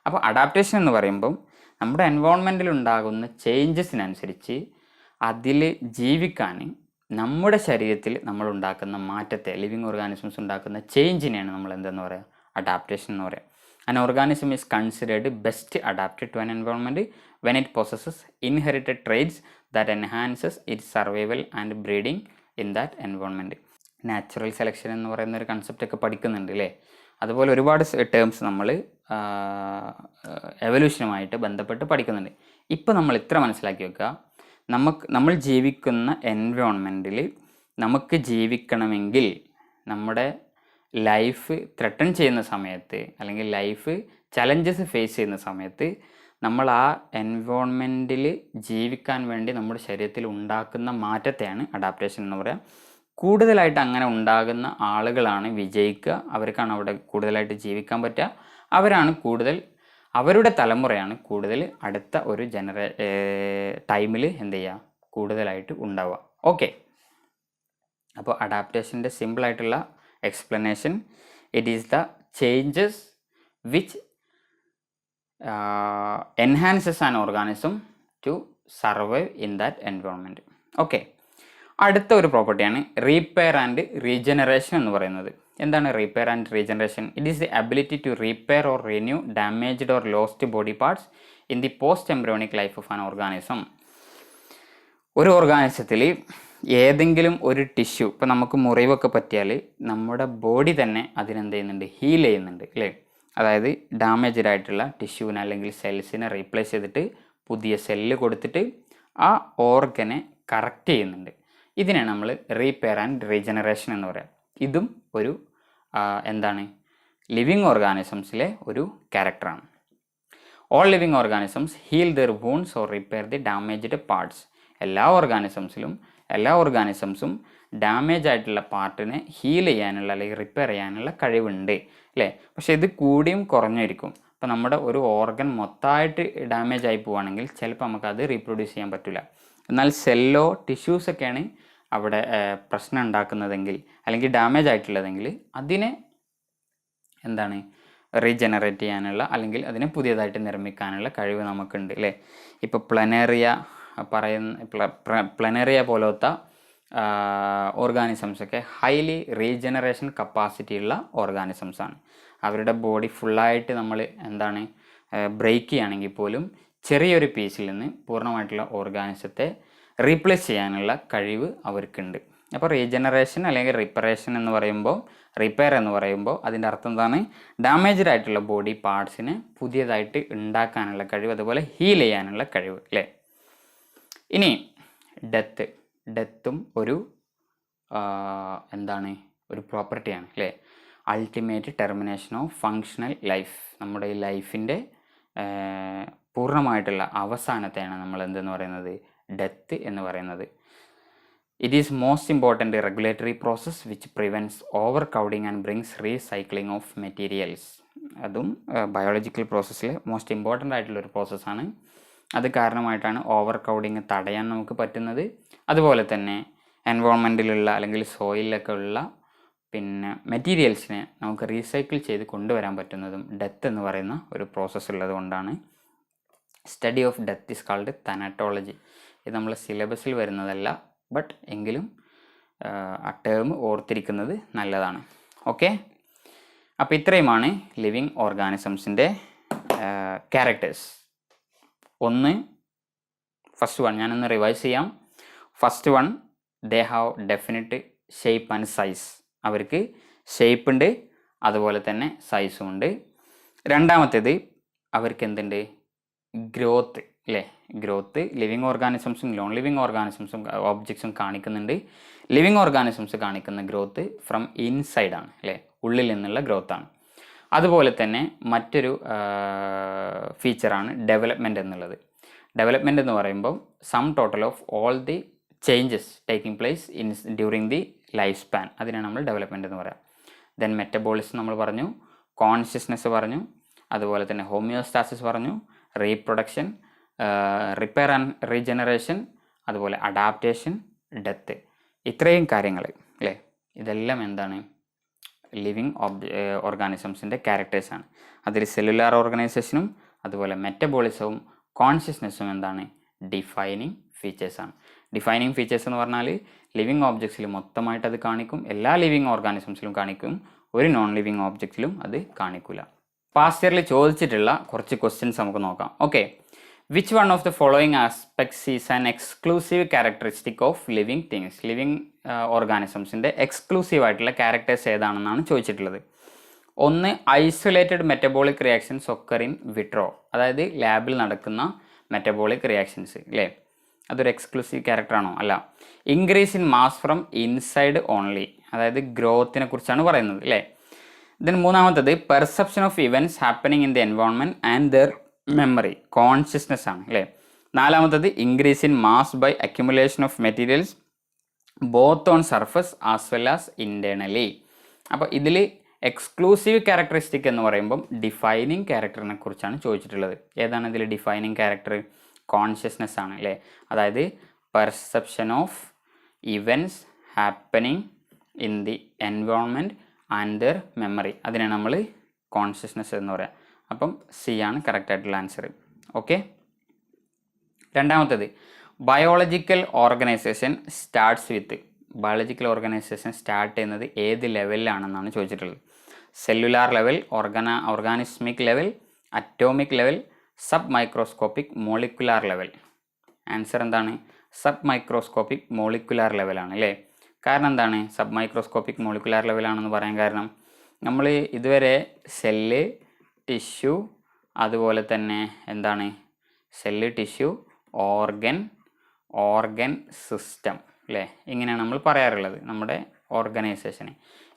അപ്പോൾ അഡാപ്റ്റേഷൻ എന്ന് പറയുമ്പം നമ്മുടെ എൻവോൺമെൻറ്റിൽ ഉണ്ടാകുന്ന ചേഞ്ചസിനനുസരിച്ച് അതിൽ ജീവിക്കാൻ നമ്മുടെ ശരീരത്തിൽ നമ്മൾ ഉണ്ടാക്കുന്ന മാറ്റത്തെ, ലിവിങ് ഓർഗാനിസംസ് ഉണ്ടാക്കുന്ന ചേഞ്ചിനെയാണ് നമ്മൾ എന്തെന്ന് പറയുക, അഡാപ്റ്റേഷൻ എന്ന് പറയുക. An organism is considered best adapted to an environment when it possesses inherited traits that enhances its survival and breeding in that environment. Natural selection എന്ന് പറയുന്ന ഒരു കൺസെപ്റ്റൊക്കെ പഠിക്കുന്നുണ്ട് അല്ലേ. അതുപോലെ ഒരുപാട് ടേംസ് നമ്മൾ എവല്യൂഷനുമായിട്ട് ബന്ധപ്പെട്ട് പഠിക്കുന്നുണ്ട്. ഇപ്പോൾ നമ്മൾ ഇത്ര മനസ്സിലാക്കി വെക്കുക, നമ്മൾ ജീവിക്കുന്ന എൻവയോൺമെൻറ്റിൽ നമുക്ക് ജീവിക്കണമെങ്കിൽ നമ്മുടെ ലൈഫ് ത്രെട്ടൺ ചെയ്യുന്ന സമയത്ത് അല്ലെങ്കിൽ ലൈഫ് ചലഞ്ചസ് ഫേസ് ചെയ്യുന്ന സമയത്ത് നമ്മൾ ആ എൻവയോൺമെൻറ്റിൽ ജീവിക്കാൻ വേണ്ടി നമ്മുടെ ശരീരത്തിൽ ഉണ്ടാക്കുന്ന മാറ്റത്തെയാണ് അഡാപ്റ്റേഷൻ എന്ന് പറയുക. കൂടുതലായിട്ട് അങ്ങനെ ഉണ്ടാകുന്ന ആളുകളാണ് വിജയിക്കുക, അവർക്കാണ് അവിടെ കൂടുതലായിട്ട് ജീവിക്കാൻ പറ്റുക, അവരാണ് കൂടുതൽ, അവരുടെ തലമുറയാണ് കൂടുതൽ അടുത്ത ഒരു ടൈമിൽ എന്ത് ചെയ്യുക, കൂടുതലായിട്ട് ഉണ്ടാവുക. ഓക്കെ, അപ്പോൾ അഡാപ്റ്റേഷൻ്റെ സിമ്പിളായിട്ടുള്ള explanation, it is the changes which enhances an organism to survive in that environment. Okay, അടുത്ത ഒരു പ്രോപ്പർട്ടിയാണ് റീപെയർ ആൻഡ് റീജനറേഷൻ എന്ന് പറയുന്നത്. എന്താണ് repair and regeneration? It is the ability to repair or renew damaged or lost body parts in the post embryonic life of an organism. ഒരു ഓർഗാനിസത്തിൽ ഏതെങ്കിലും ഒരു ടിഷ്യൂ, ഇപ്പോൾ നമുക്ക് മുറിവൊക്കെ പറ്റിയാൽ നമ്മുടെ ബോഡി തന്നെ അതിനെന്ത് ചെയ്യുന്നുണ്ട്, ഹീൽ ചെയ്യുന്നുണ്ട് അല്ലേ. അതായത് ഡാമേജ്ഡ് ആയിട്ടുള്ള ടിഷ്യൂവിനെ അല്ലെങ്കിൽ സെൽസിനെ റീപ്ലേസ് ചെയ്തിട്ട് പുതിയ സെല്ല് കൊടുത്തിട്ട് ആ ഓർഗനെ കറക്റ്റ് ചെയ്യുന്നുണ്ട്. ഇതിനാണ് നമ്മൾ റീപെയർ ആൻഡ് റീജനറേഷൻ എന്ന് പറയുക. ഇതും ഒരു എന്താണ്, ലിവിങ് ഓർഗാനിസംസിലെ ഒരു ക്യാരക്ടറാണ്. All living organisms heal their wounds or repair the damaged parts. എല്ലാ ഓർഗാനിസംസും ഡാമേജ് ആയിട്ടുള്ള പാർട്ടിനെ ഹീൽ ചെയ്യാനുള്ള അല്ലെങ്കിൽ റിപ്പയർ ചെയ്യാനുള്ള കഴിവുണ്ട് അല്ലേ. പക്ഷേ ഇത് കൂടിയും കുറഞ്ഞിരിക്കും. ഇപ്പോൾ നമ്മുടെ ഒരു ഓർഗൻ മൊത്തമായിട്ട് ഡാമേജ് ആയി പോവുകയാണെങ്കിൽ ചിലപ്പോൾ നമുക്കത് റീപ്രൊഡ്യൂസ് ചെയ്യാൻ പറ്റില്ല. എന്നാൽ സെല്ലോ ടിഷ്യൂസൊക്കെയാണ് അവിടെ പ്രശ്നം ഉണ്ടാക്കുന്നതെങ്കിൽ അല്ലെങ്കിൽ ഡാമേജ് ആയിട്ടുള്ളതെങ്കിൽ അതിനെ എന്താണ്, റീജനറേറ്റ് ചെയ്യാനുള്ള അല്ലെങ്കിൽ അതിനെ പുതിയതായിട്ട് നിർമ്മിക്കാനുള്ള കഴിവ് നമുക്കുണ്ട് അല്ലേ. ഇപ്പോൾ പ്ലനേറിയ പോലത്തെ ഓർഗാനിസംസൊക്കെ ഹൈലി റീജനറേഷൻ കപ്പാസിറ്റി ഉള്ള ഓർഗാനിസംസാണ്. അവരുടെ ബോഡി ഫുള്ളായിട്ട് നമ്മൾ എന്താണ് ബ്രേക്ക് ചെയ്യുകയാണെങ്കിൽ പോലും ചെറിയൊരു പീസിൽ നിന്ന് പൂർണ്ണമായിട്ടുള്ള ഓർഗാനിസത്തെ റീപ്ലേസ് ചെയ്യാനുള്ള കഴിവ് അവർക്കുണ്ട്. അപ്പോൾ റീജനറേഷൻ അല്ലെങ്കിൽ റിപ്പറേഷൻ എന്ന് പറയുമ്പോൾ, റിപ്പയർ എന്ന് പറയുമ്പോൾ അതിൻ്റെ അർത്ഥം എന്താണ്? ഡാമേജ്ഡ് ആയിട്ടുള്ള ബോഡി പാർട്സിനെ പുതിയതായിട്ട് ഉണ്ടാക്കാനുള്ള കഴിവ്, അതുപോലെ ഹീൽ ചെയ്യാനുള്ള കഴിവ് അല്ലേ. ഇനി ഡെത്തും ഒരു എന്താണ്, ഒരു പ്രോപ്പർട്ടിയാണ് അല്ലേ. Ultimate termination of functional life, നമ്മുടെ ഈ ലൈഫിൻ്റെ പൂർണ്ണമായിട്ടുള്ള അവസാനത്തെയാണ് നമ്മൾ എന്തെന്ന് പറയുന്നത്? ഡെത്ത് എന്ന് പറയുന്നത്. It is most important regulatory process which prevents over crowding and brings recycling of materials. അതും ബയോളജിക്കൽ പ്രോസസ്സിൽ മോസ്റ്റ് ഇമ്പോർട്ടൻ്റ് ആയിട്ടുള്ളൊരു പ്രോസസ്സാണ്. അത് കാരണമായിട്ടാണ് ഓവർ ക്രൗഡിങ് തടയാൻ നമുക്ക് പറ്റുന്നത്. അതുപോലെ തന്നെ എൻവോൺമെൻറ്റിലുള്ള അല്ലെങ്കിൽ സോയിലൊക്കെ ഉള്ള പിന്നെ മെറ്റീരിയൽസിനെ നമുക്ക് റീസൈക്കിൾ ചെയ്ത് കൊണ്ടുവരാൻ പറ്റുന്നതും ഡെത്ത് എന്ന് പറയുന്ന ഒരു പ്രോസസ്സ് ഉള്ളത് കൊണ്ടാണ്. Study of death is called thanatology. ഇത് നമ്മൾ സിലബസിൽ വരുന്നതല്ല, ബട്ട് എങ്കിലും ആ ടേം ഓർത്തിരിക്കുന്നത് നല്ലതാണ്. ഓക്കെ, അപ്പോൾ ഇത്രയുമാണ് ലിവിങ് ഓർഗാനിസംസിൻ്റെ ക്യാരക്ടേഴ്സ്. ഫസ്റ്റ് വൺ ഞാനൊന്ന് റിവൈസ് ചെയ്യാം. First one, they have definite shape and size. അവർക്ക് ഷേപ്പ് ഉണ്ട്, അതുപോലെ തന്നെ സൈസും ഉണ്ട്. രണ്ടാമത്തേത്, അവർക്ക് എന്തുണ്ട്? ഗ്രോത്ത് അല്ലേ. ഗ്രോത്ത് ലിവിങ് ഓർഗാനിസംസും നോൺ ലിവിങ് ഓർഗാനിസംസും ഓബ്ജക്ട്സും കാണിക്കുന്നുണ്ട്. ലിവിങ് ഓർഗാനിസംസ് കാണിക്കുന്ന ഗ്രോത്ത് ഫ്രം ഇൻസൈഡാണ് അല്ലേ, ഉള്ളിൽ നിന്നുള്ള ഗ്രോത്താണ്. അതുപോലെ തന്നെ മറ്റൊരു ഫീച്ചറാണ് ഡെവലപ്മെൻറ്റ് എന്നുള്ളത്. ഡെവലപ്മെൻറ്റ് എന്ന് പറയുമ്പോൾ some total of all the changes taking place during the life span, അതിനാണ് നമ്മൾ ഡെവലപ്മെൻറ്റ് എന്ന് പറയാം. ദെൻ മെറ്റബോളിസം നമ്മൾ പറഞ്ഞു, കോൺഷ്യസ്നെസ് പറഞ്ഞു, അതുപോലെ തന്നെ ഹോമിയോസ്റ്റാസിസ് പറഞ്ഞു, റീപ്രൊഡക്ഷൻ, റിപ്പയർ ആൻഡ് റീജനറേഷൻ, അതുപോലെ അഡാപ്റ്റേഷൻ, ഡെത്ത്. ഇത്രയും കാര്യങ്ങൾ അല്ലേ, ഇതെല്ലാം എന്താണ്? ലിവിങ് ഓർഗാനിസംസിൻ്റെ ക്യാരക്ടേഴ്സാണ്. അതിൽ സെല്ലുലാർ ഓർഗനൈസേഷനും അതുപോലെ മെറ്റബോളിസവും കോൺഷ്യസ്നെസ്സും എന്താണ്? ഡിഫൈനിങ് ഫീച്ചേഴ്സാണ്. ഡിഫൈനിങ് ഫീച്ചേഴ്സ് എന്ന് പറഞ്ഞാൽ ലിവിങ് ഓബ്ജക്ട്സിൽ മൊത്തമായിട്ട് അത് കാണിക്കും, എല്ലാ ലിവിങ് ഓർഗാനിസംസിലും കാണിക്കും, ഒരു നോൺ ലിവിങ് ഓബ്ജക്റ്റിലും അത് കാണിക്കില്ല. പാസ്റ്റ് ഇയറിൽ ചോദിച്ചിട്ടുള്ള കുറച്ച് ക്വസ്റ്റ്യൻസ് നമുക്ക് നോക്കാം. Okay, which one of the following aspects is an exclusive characteristic of living things? Living ഓർഗാനിസംസിൻ്റെ എക്സ്ക്ലൂസീവ് ആയിട്ടുള്ള ക്യാരക്ടേഴ്സ് ഏതാണെന്നാണ് ചോദിച്ചിട്ടുള്ളത്. ഒന്ന്, isolated metabolic reactions occur in vitro, അതായത് ലാബിൽ നടക്കുന്ന മെറ്റബോളിക് റിയാക്ഷൻസ് അല്ലേ, അതൊരു എക്സ്ക്ലൂസീവ് ക്യാരക്ടറാണോ? അല്ല. Increase in mass from inside only, അതായത് ഗ്രോത്തിനെ കുറിച്ചാണ് പറയുന്നത് അല്ലേ. ദെൻ മൂന്നാമത്തത്, perception of events happening in the environment and their memory, consciousness ആണ് അല്ലേ. നാലാമത്തത്, increase in mass by accumulation of materials both on surface as well as internally. അപ്പോൾ ഇതിൽ എക്സ്ക്ലൂസീവ് ക്യാരക്ടറിസ്റ്റിക് എന്ന് പറയുമ്പം ഡിഫൈനിങ് ക്യാരക്ടറിനെ കുറിച്ചാണ് ചോദിച്ചിട്ടുള്ളത്. ഏതാണ് ഇതിൽ ഡിഫൈനിങ് ക്യാരക്ടർ? കോൺഷ്യസ്നെസ് ആണ് അല്ലേ. അതായത് perception of events happening in the environment and their memory, അതിനാണ് നമ്മൾ കോൺഷ്യസ്നെസ് എന്ന് പറയാം. അപ്പം സി ആണ് കറക്റ്റ് ആയിട്ടുള്ള ആൻസർ. ഓക്കെ, രണ്ടാമത്തേത്, biological organisation starts with. Biological organisation start ചെയ്യുന്നത് ഏത് ലെവലിലാണെന്നാണ് ചോദിച്ചിട്ടുള്ളത്. Cellular level, organismic level, atomic level, sub microscopic molecular level. Answer എന്താണ്? സബ് മൈക്രോസ്കോപ്പിക് മോളിക്കുലാർ ലെവലാണ് അല്ലേ. കാരണം എന്താണ് സബ് മൈക്രോസ്കോപ്പിക് മോളിക്കുലാർ ലെവലാണെന്ന് പറയാൻ കാരണം? നമ്മൾ ഇതുവരെ സെല്ല്, ടിഷ്യൂ, അതുപോലെ തന്നെ എന്താണ് സെല്ല്, ടിഷ്യൂ, ഓർഗൻ സിസ്റ്റം അല്ലേ, ഇങ്ങനെയാണ് നമ്മൾ പറയാറുള്ളത് നമ്മുടെ ഓർഗനൈസേഷനെ.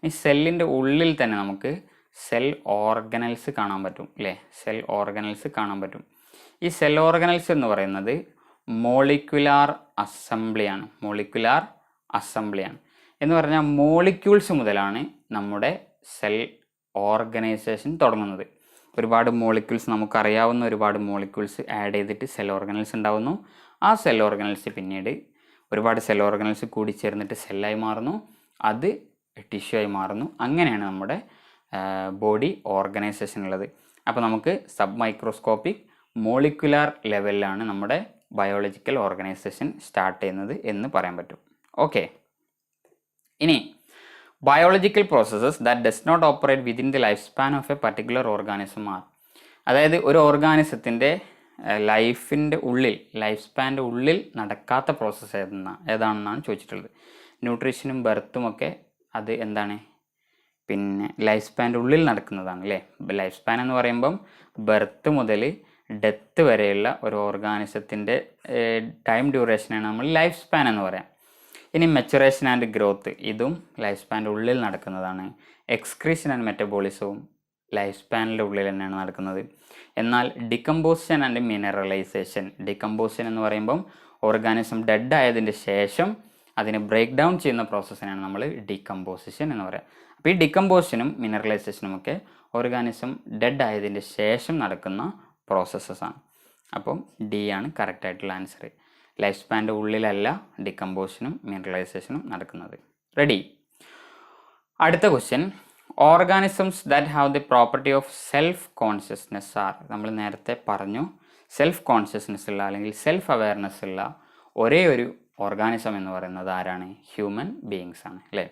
ഈ സെല്ലിൻ്റെ ഉള്ളിൽ തന്നെ നമുക്ക് സെൽ ഓർഗനൽസ് കാണാൻ പറ്റും അല്ലേ, സെൽ ഓർഗനൽസ് കാണാൻ പറ്റും. ഈ സെൽ ഓർഗനൽസ് എന്ന് പറയുന്നത് മോളിക്കുലാർ അസംബ്ലിയാണ്. മോളിക്കുലാർ അസംബ്ലിയാണ് എന്ന് പറഞ്ഞാൽ മോളിക്യൂൾസ് മുതലാണ് നമ്മുടെ സെൽ ഓർഗനൈസേഷൻ തുടങ്ങുന്നത്. ഒരുപാട് മോളിക്യൂൾസ്, നമുക്കറിയാവുന്ന ഒരുപാട് മോളിക്യൂൾസ് ആഡ് ചെയ്തിട്ട് സെൽ ഓർഗനൽസ് ഉണ്ടാവുന്നു. ആ സെൽ ഓർഗനൽസ് പിന്നീട് ഒരുപാട് സെൽ ഓർഗനൽസ് കൂടി ചേർന്നിട്ട് സെല്ലായി മാറുന്നു, അത് ടിഷ്യൂ ആയി മാറുന്നു. അങ്ങനെയാണ് നമ്മുടെ ബോഡി ഓർഗനൈസേഷൻ ഉള്ളത്. അപ്പോൾ നമുക്ക് സബ് മൈക്രോസ്കോപ്പിക് മോളിക്കുലാർ ലെവലിലാണ് നമ്മുടെ ബയോളജിക്കൽ ഓർഗനൈസേഷൻ സ്റ്റാർട്ട് ചെയ്യുന്നത് എന്ന് പറയാൻ പറ്റും. ഓക്കെ, ഇനി biological processes that does not operate within the life span of a particular organism are. അതായത് ഒരു ഓർഗാനിസത്തിൻ്റെ ലൈഫിൻ്റെ ഉള്ളിൽ, ലൈഫ് സ്പാൻ്റെ ഉള്ളിൽ നടക്കാത്ത പ്രോസസ്സ് ഏതാണെന്നാണ് ചോദിച്ചിട്ടുള്ളത്. ന്യൂട്രീഷനും ബർത്തും ഒക്കെ അത് എന്താണ്, പിന്നെ ലൈഫ് സ്പാൻ്റെ ഉള്ളിൽ നടക്കുന്നതാണ് അല്ലേ. ലൈഫ് സ്പാൻ എന്ന് പറയുമ്പം ബർത്ത് മുതൽ ഡെത്ത് വരെയുള്ള ഒരു ഓർഗാനിസത്തിൻ്റെ ടൈം ഡ്യൂറേഷനാണ് നമ്മൾ ലൈഫ് സ്പാൻ എന്ന് പറയാം. ഇനി മെച്ചുറേഷൻ ആൻഡ് ഗ്രോത്ത്, ഇതും ലൈഫ് സ്പാൻ്റെ ഉള്ളിൽ നടക്കുന്നതാണ്. എക്സ്ക്രീഷൻ ആൻഡ് മെറ്റബോളിസവും ലൈഫ് സ്പാനിൻ്റെ ഉള്ളിൽ തന്നെയാണ് നടക്കുന്നത്. എന്നാൽ ഡികമ്പോസിഷൻ ആൻഡ് മിനറലൈസേഷൻ, ഡികമ്പോസിഷൻ എന്ന് പറയുമ്പം ഓർഗാനിസം ഡെഡ് ആയതിൻ്റെ ശേഷം അതിനെ ബ്രേക്ക് ഡൗൺ ചെയ്യുന്ന പ്രോസസ്സിനാണ് നമ്മൾ ഡികമ്പോസിഷൻ എന്ന് പറയുക. അപ്പോൾ ഈ ഡികമ്പോസിഷനും മിനറലൈസേഷനും ഒക്കെ ഓർഗാനിസം ഡെഡ് ആയതിൻ്റെ ശേഷം നടക്കുന്ന പ്രോസസ്സസാണ്. അപ്പം ഡി ആണ് കറക്റ്റായിട്ടുള്ള ആൻസർ. ലൈഫ് സ്പാൻ്റെ ഉള്ളിലല്ല ഡികമ്പോസിഷനും മിനറലൈസേഷനും നടക്കുന്നത്. റെഡി? അടുത്ത question, organisms that have the property of self consciousness are. നമ്മൾ നേരത്തെ പറഞ്ഞു, സെൽഫ് കോൺഷ്യസ്നെസ് ഉള്ള അല്ലെങ്കിൽ സെൽഫ് അവെയർനെസ് ഉള്ള ഒരേ ഒരു ഓർഗാനിസം എന്ന് പറയുന്നത് ആരാണ്? ഹ്യൂമൻ ബീയിങ്സ് ആണ് അല്ലേ.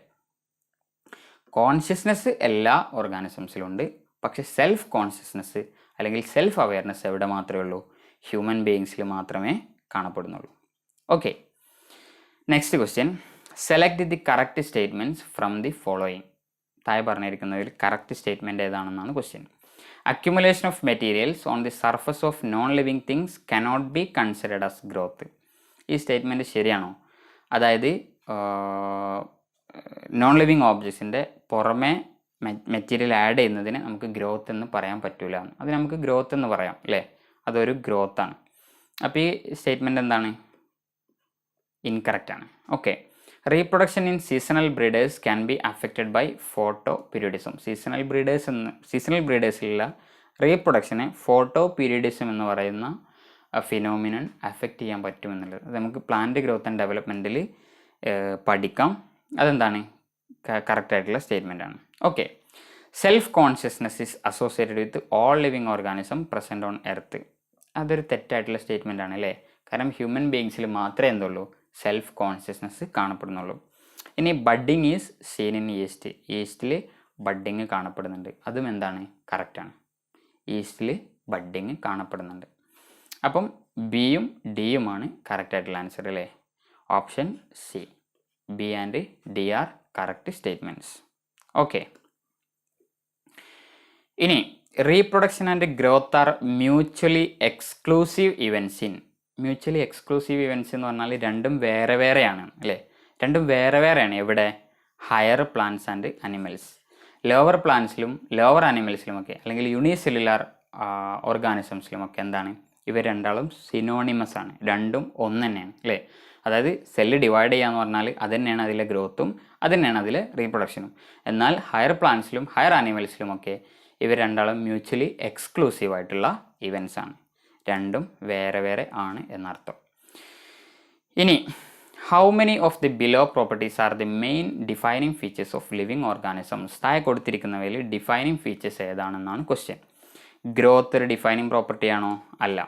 കോൺഷ്യസ്നെസ് എല്ലാ ഓർഗാനിസംസിലുണ്ട്, പക്ഷെ സെൽഫ് കോൺഷ്യസ്നെസ് അല്ലെങ്കിൽ സെൽഫ് അവെയർനെസ് എവിടെ മാത്രമേ ഉള്ളൂ? ഹ്യൂമൻ ബീയിങ്സിൽ മാത്രമേ കാണപ്പെടുന്നുള്ളൂ. Okay, next question, select the correct statements from the following. താഴെ പറഞ്ഞിരിക്കുന്നതിൽ കറക്റ്റ് സ്റ്റേറ്റ്മെൻറ്റ് ഏതാണെന്നാണ് question. Accumulation of materials on the surface of non living things cannot be considered as growth. ഈ സ്റ്റേറ്റ്മെൻറ്റ് ശരിയാണോ? അതായത് നോൺ ലിവിങ് ഓബ്ജക്ട്സിൻ്റെ പുറമേ മെറ്റീരിയൽ ആഡ് ചെയ്യുന്നതിന് നമുക്ക് ഗ്രോത്ത് എന്ന് പറയാൻ പറ്റില്ല. അത് നമുക്ക് ഗ്രോത്ത് എന്ന് പറയാം അല്ലേ, അതൊരു ഗ്രോത്താണ്. അപ്പോൾ ഈ സ്റ്റേറ്റ്മെൻറ്റ് എന്താണ്? ഇൻകറക്റ്റ് ആണ്. Okay, reproduction in seasonal breeders can be affected by photoperiodism. Seasonal ബ്രീഡേഴ്സിലുള്ള റീപ്രൊഡക്ഷനെ ഫോട്ടോ പീരിയഡിസം എന്ന് പറയുന്ന ഫിനോമിനൻ അഫക്റ്റ് ചെയ്യാൻ പറ്റുമെന്നുള്ളത് അത് നമുക്ക് പ്ലാന്റ് ഗ്രോത്ത് ആൻഡ് ഡെവലപ്മെൻറ്റിൽ പഠിക്കാം. അതെന്താണ്? കറക്റ്റായിട്ടുള്ള സ്റ്റേറ്റ്മെൻ്റ് ആണ്. Okay, self consciousness is associated with all living organism present on earth. അതൊരു തെറ്റായിട്ടുള്ള സ്റ്റേറ്റ്മെൻ്റ് ആണ് അല്ലേ. കാരണം ഹ്യൂമൻ ബീയിങ്സിൽ മാത്രമേ എന്തുള്ളൂ? സെൽഫ് കോൺഷ്യസ്നെസ് കാണപ്പെടുന്നുള്ളൂ. ഇനി budding is seen in yeast. ഈസ്റ്റിൽ ബഡ്ഡിങ് കാണപ്പെടുന്നുണ്ട്. അതും എന്താണ്? കറക്റ്റാണ്. ഈസ്റ്റിൽ ബഡ്ഡിങ് കാണപ്പെടുന്നുണ്ട്. അപ്പം ബിയും ഡിയുമാണ് കറക്റ്റായിട്ടുള്ള ആൻസർ അല്ലേ. Option C, B and D are correct statements. Okay, ഇനി reproduction and growth are mutually exclusive events in. Mutually exclusive events എന്ന് പറഞ്ഞാൽ രണ്ടും വേറെ വേറെയാണ് അല്ലേ. രണ്ടും വേറെ വേറെയാണ്. എവിടെ? Higher plants and animals. Lower പ്ലാന്റ്സിലും ലോവർ അനിമൽസിലുമൊക്കെ അല്ലെങ്കിൽ യൂണിസെല്ലുലാർ ഓർഗാനിസംസിലുമൊക്കെ എന്താണ്? ഇവർ രണ്ടാളും സിനോണിമസ് ആണ്. രണ്ടും ഒന്ന് തന്നെയാണ് അല്ലേ. അതായത് സെല്ല് ഡിവൈഡ് ചെയ്യാന്ന് പറഞ്ഞാൽ അത് തന്നെയാണ് അതിലെ ഗ്രോത്തും അത് തന്നെയാണ് അതിലെ റീപ്രൊഡക്ഷനും. എന്നാൽ ഹയർ പ്ലാന്റ്സിലും ഹയർ അനിമൽസിലുമൊക്കെ ഇവർ രണ്ടാളും മ്യൂച്വലി എക്സ്ക്ലൂസീവ് ആയിട്ടുള്ള ഇവൻറ്റ്സ് ആണ്. രണ്ടും വേറെ വേറെ ആണ് എന്നർത്ഥം. ഇനി how many of the below properties are the main defining features of living organisms. താഴെ കൊടുത്തിരിക്കുന്നവയിൽ ഡിഫൈനിങ് ഫീച്ചേഴ്സ് ഏതാണെന്നാണ് ക്വസ്റ്റ്യൻ. ഗ്രോത്ത് ഒരു ഡിഫൈനിങ് പ്രോപ്പർട്ടി ആണോ? അല്ല.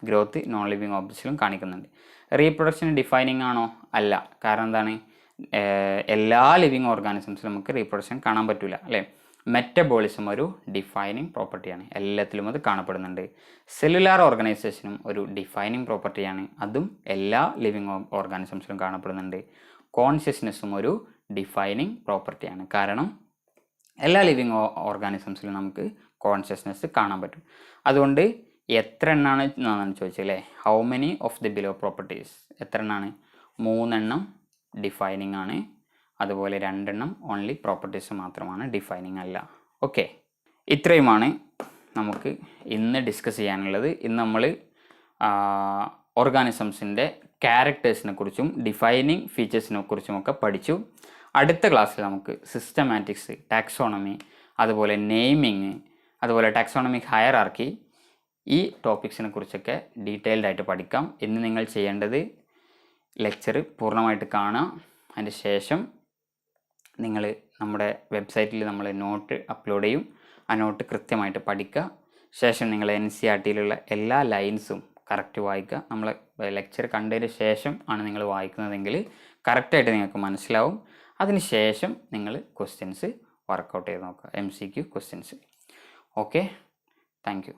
ഗ്രോത്ത് നോൺ ലിവിങ് ഓബ്ജക്ട്സിലും കാണിക്കുന്നുണ്ട്. റീപ്രൊഡക്ഷൻ ഡിഫൈനിങ് ആണോ? അല്ല. കാരണം എന്താണ്? എല്ലാ ലിവിങ് ഓർഗാനിസംസിലും നമുക്ക് റീപ്രൊഡക്ഷൻ കാണാൻ പറ്റില്ല അല്ലേ. മെറ്റബോളിസം ഒരു ഡിഫൈനിങ് പ്രോപ്പർട്ടിയാണ്. എല്ലാത്തിലും അത് കാണപ്പെടുന്നുണ്ട്. സെല്ലുലാർ ഓർഗനൈസേഷനും ഒരു ഡിഫൈനിങ് പ്രോപ്പർട്ടിയാണ്. അതും എല്ലാ ലിവിങ് ഓർഗാനിസംസിലും കാണപ്പെടുന്നുണ്ട്. കോൺഷ്യസ്നെസ്സും ഒരു ഡിഫൈനിങ് പ്രോപ്പർട്ടിയാണ്. കാരണം എല്ലാ ലിവിങ് ഓർഗാനിസംസിലും നമുക്ക് കോൺഷ്യസ്നെസ് കാണാൻ പറ്റും. അതുകൊണ്ട് എത്ര എണ്ണമാണ് എന്നാണ് ചോദിച്ചല്ലേ. How many of the below properties എത്ര എണ്ണമാണ്? 3 എണ്ണം ഡിഫൈനിങ് ആണ്. അതുപോലെ 2 എണ്ണം ഓൺലി പ്രോപ്പർട്ടീസ് മാത്രമാണ്, ഡിഫൈനിങ് അല്ല. ഓക്കെ, ഇത്രയുമാണ് നമുക്ക് ഇന്ന് ഡിസ്കസ് ചെയ്യാനുള്ളത്. ഇന്ന് നമ്മൾ ഓർഗാനിസംസിൻ്റെ ക്യാരക്ടേഴ്സിനെ കുറിച്ചും ഡിഫൈനിങ് ഫീച്ചേഴ്സിനെ കുറിച്ചുമൊക്കെ പഠിച്ചു. അടുത്ത ക്ലാസ്സിൽ നമുക്ക് സിസ്റ്റമാറ്റിക്സ്, ടാക്സോണമി, അതുപോലെ നെയിമിങ്, അതുപോലെ ടാക്സോണമിക് ഹയറാർക്കി, ഈ ടോപ്പിക്സിനെ കുറിച്ചൊക്കെ ഡീറ്റെയിൽഡ് ആയിട്ട് പഠിക്കാം. ഇന്ന് നിങ്ങൾ ചെയ്യേണ്ടത് ലെക്ചർ പൂർണ്ണമായിട്ട് കാണുക. അതിന് ശേഷം നിങ്ങൾ നമ്മുടെ വെബ്സൈറ്റിൽ നമ്മൾ നോട്ട് അപ്ലോഡ് ചെയ്യും. ആ നോട്ട് കൃത്യമായിട്ട് പഠിക്കുക. ശേഷം നിങ്ങൾ NCERT-യിലുള്ള എല്ലാ ലൈൻസും കറക്റ്റ് വായിക്കുക. നമ്മൾ ലെക്ചർ കണ്ടതിന് ശേഷം ആണ് നിങ്ങൾ വായിക്കുന്നതെങ്കിൽ കറക്റ്റായിട്ട് നിങ്ങൾക്ക് മനസ്സിലാവും. അതിന് ശേഷം നിങ്ങൾ ക്വസ്റ്റ്യൻസ് വർക്കൗട്ട് ചെയ്ത് നോക്കുക, MCQ questions. Okay, thank you.